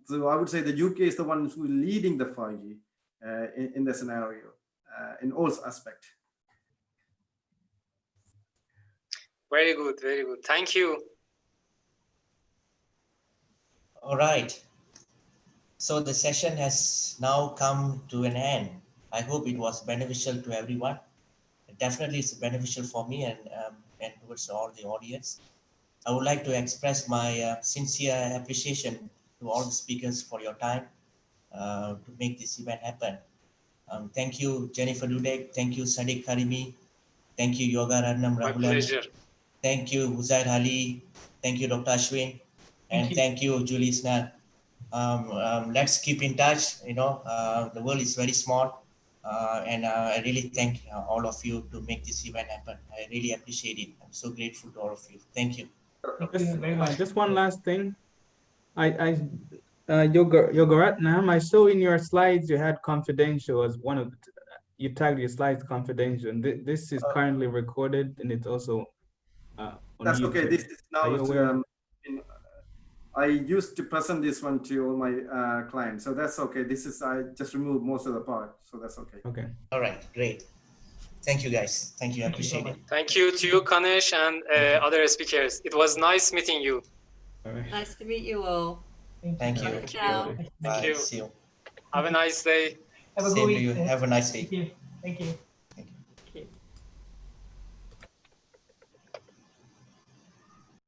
So I would say the UK is the one who's leading the 5G in the scenario in all aspects.
Very good, very good. Thank you.
All right. So the session has now come to an end. I hope it was beneficial to everyone. Definitely it's beneficial for me and towards all the audience. I would like to express my sincere appreciation to all the speakers for your time to make this event happen. Thank you, Jennifer Dudek. Thank you, Sadiq Karimi. Thank you, Yoga Ratnam
My
Ragulan.
pleasure.
Thank you, Huzair Ali. Thank you, Dr. Ashwin. And thank you, Julie Snell. Let's keep in touch. You know, the world is very small. And I really thank all of you to make this event happen. I really appreciate it. I'm so grateful to all of you. Thank you.
Just one last thing. Yogaratnam, I saw in your slides you had confidential as one of the, you tagged your slides confidential. And this is currently recorded and it's also on
that's
YouTube.
Okay. This is now. I used to present this one to all my clients, so that's okay. This is, I just removed most of the part, so that's okay.
Okay.
All right, great. Thank you, guys. Thank you. I appreciate it.
Thank you to you, Kanesh, and other speakers. It was nice meeting you.
All right.
Nice to meet you all.
Thank you.
Ciao.
Thank you.
See you.
Have a nice day.
Have a
Same
good
to you.
week.
Have a nice day.
Thank you. Thank you.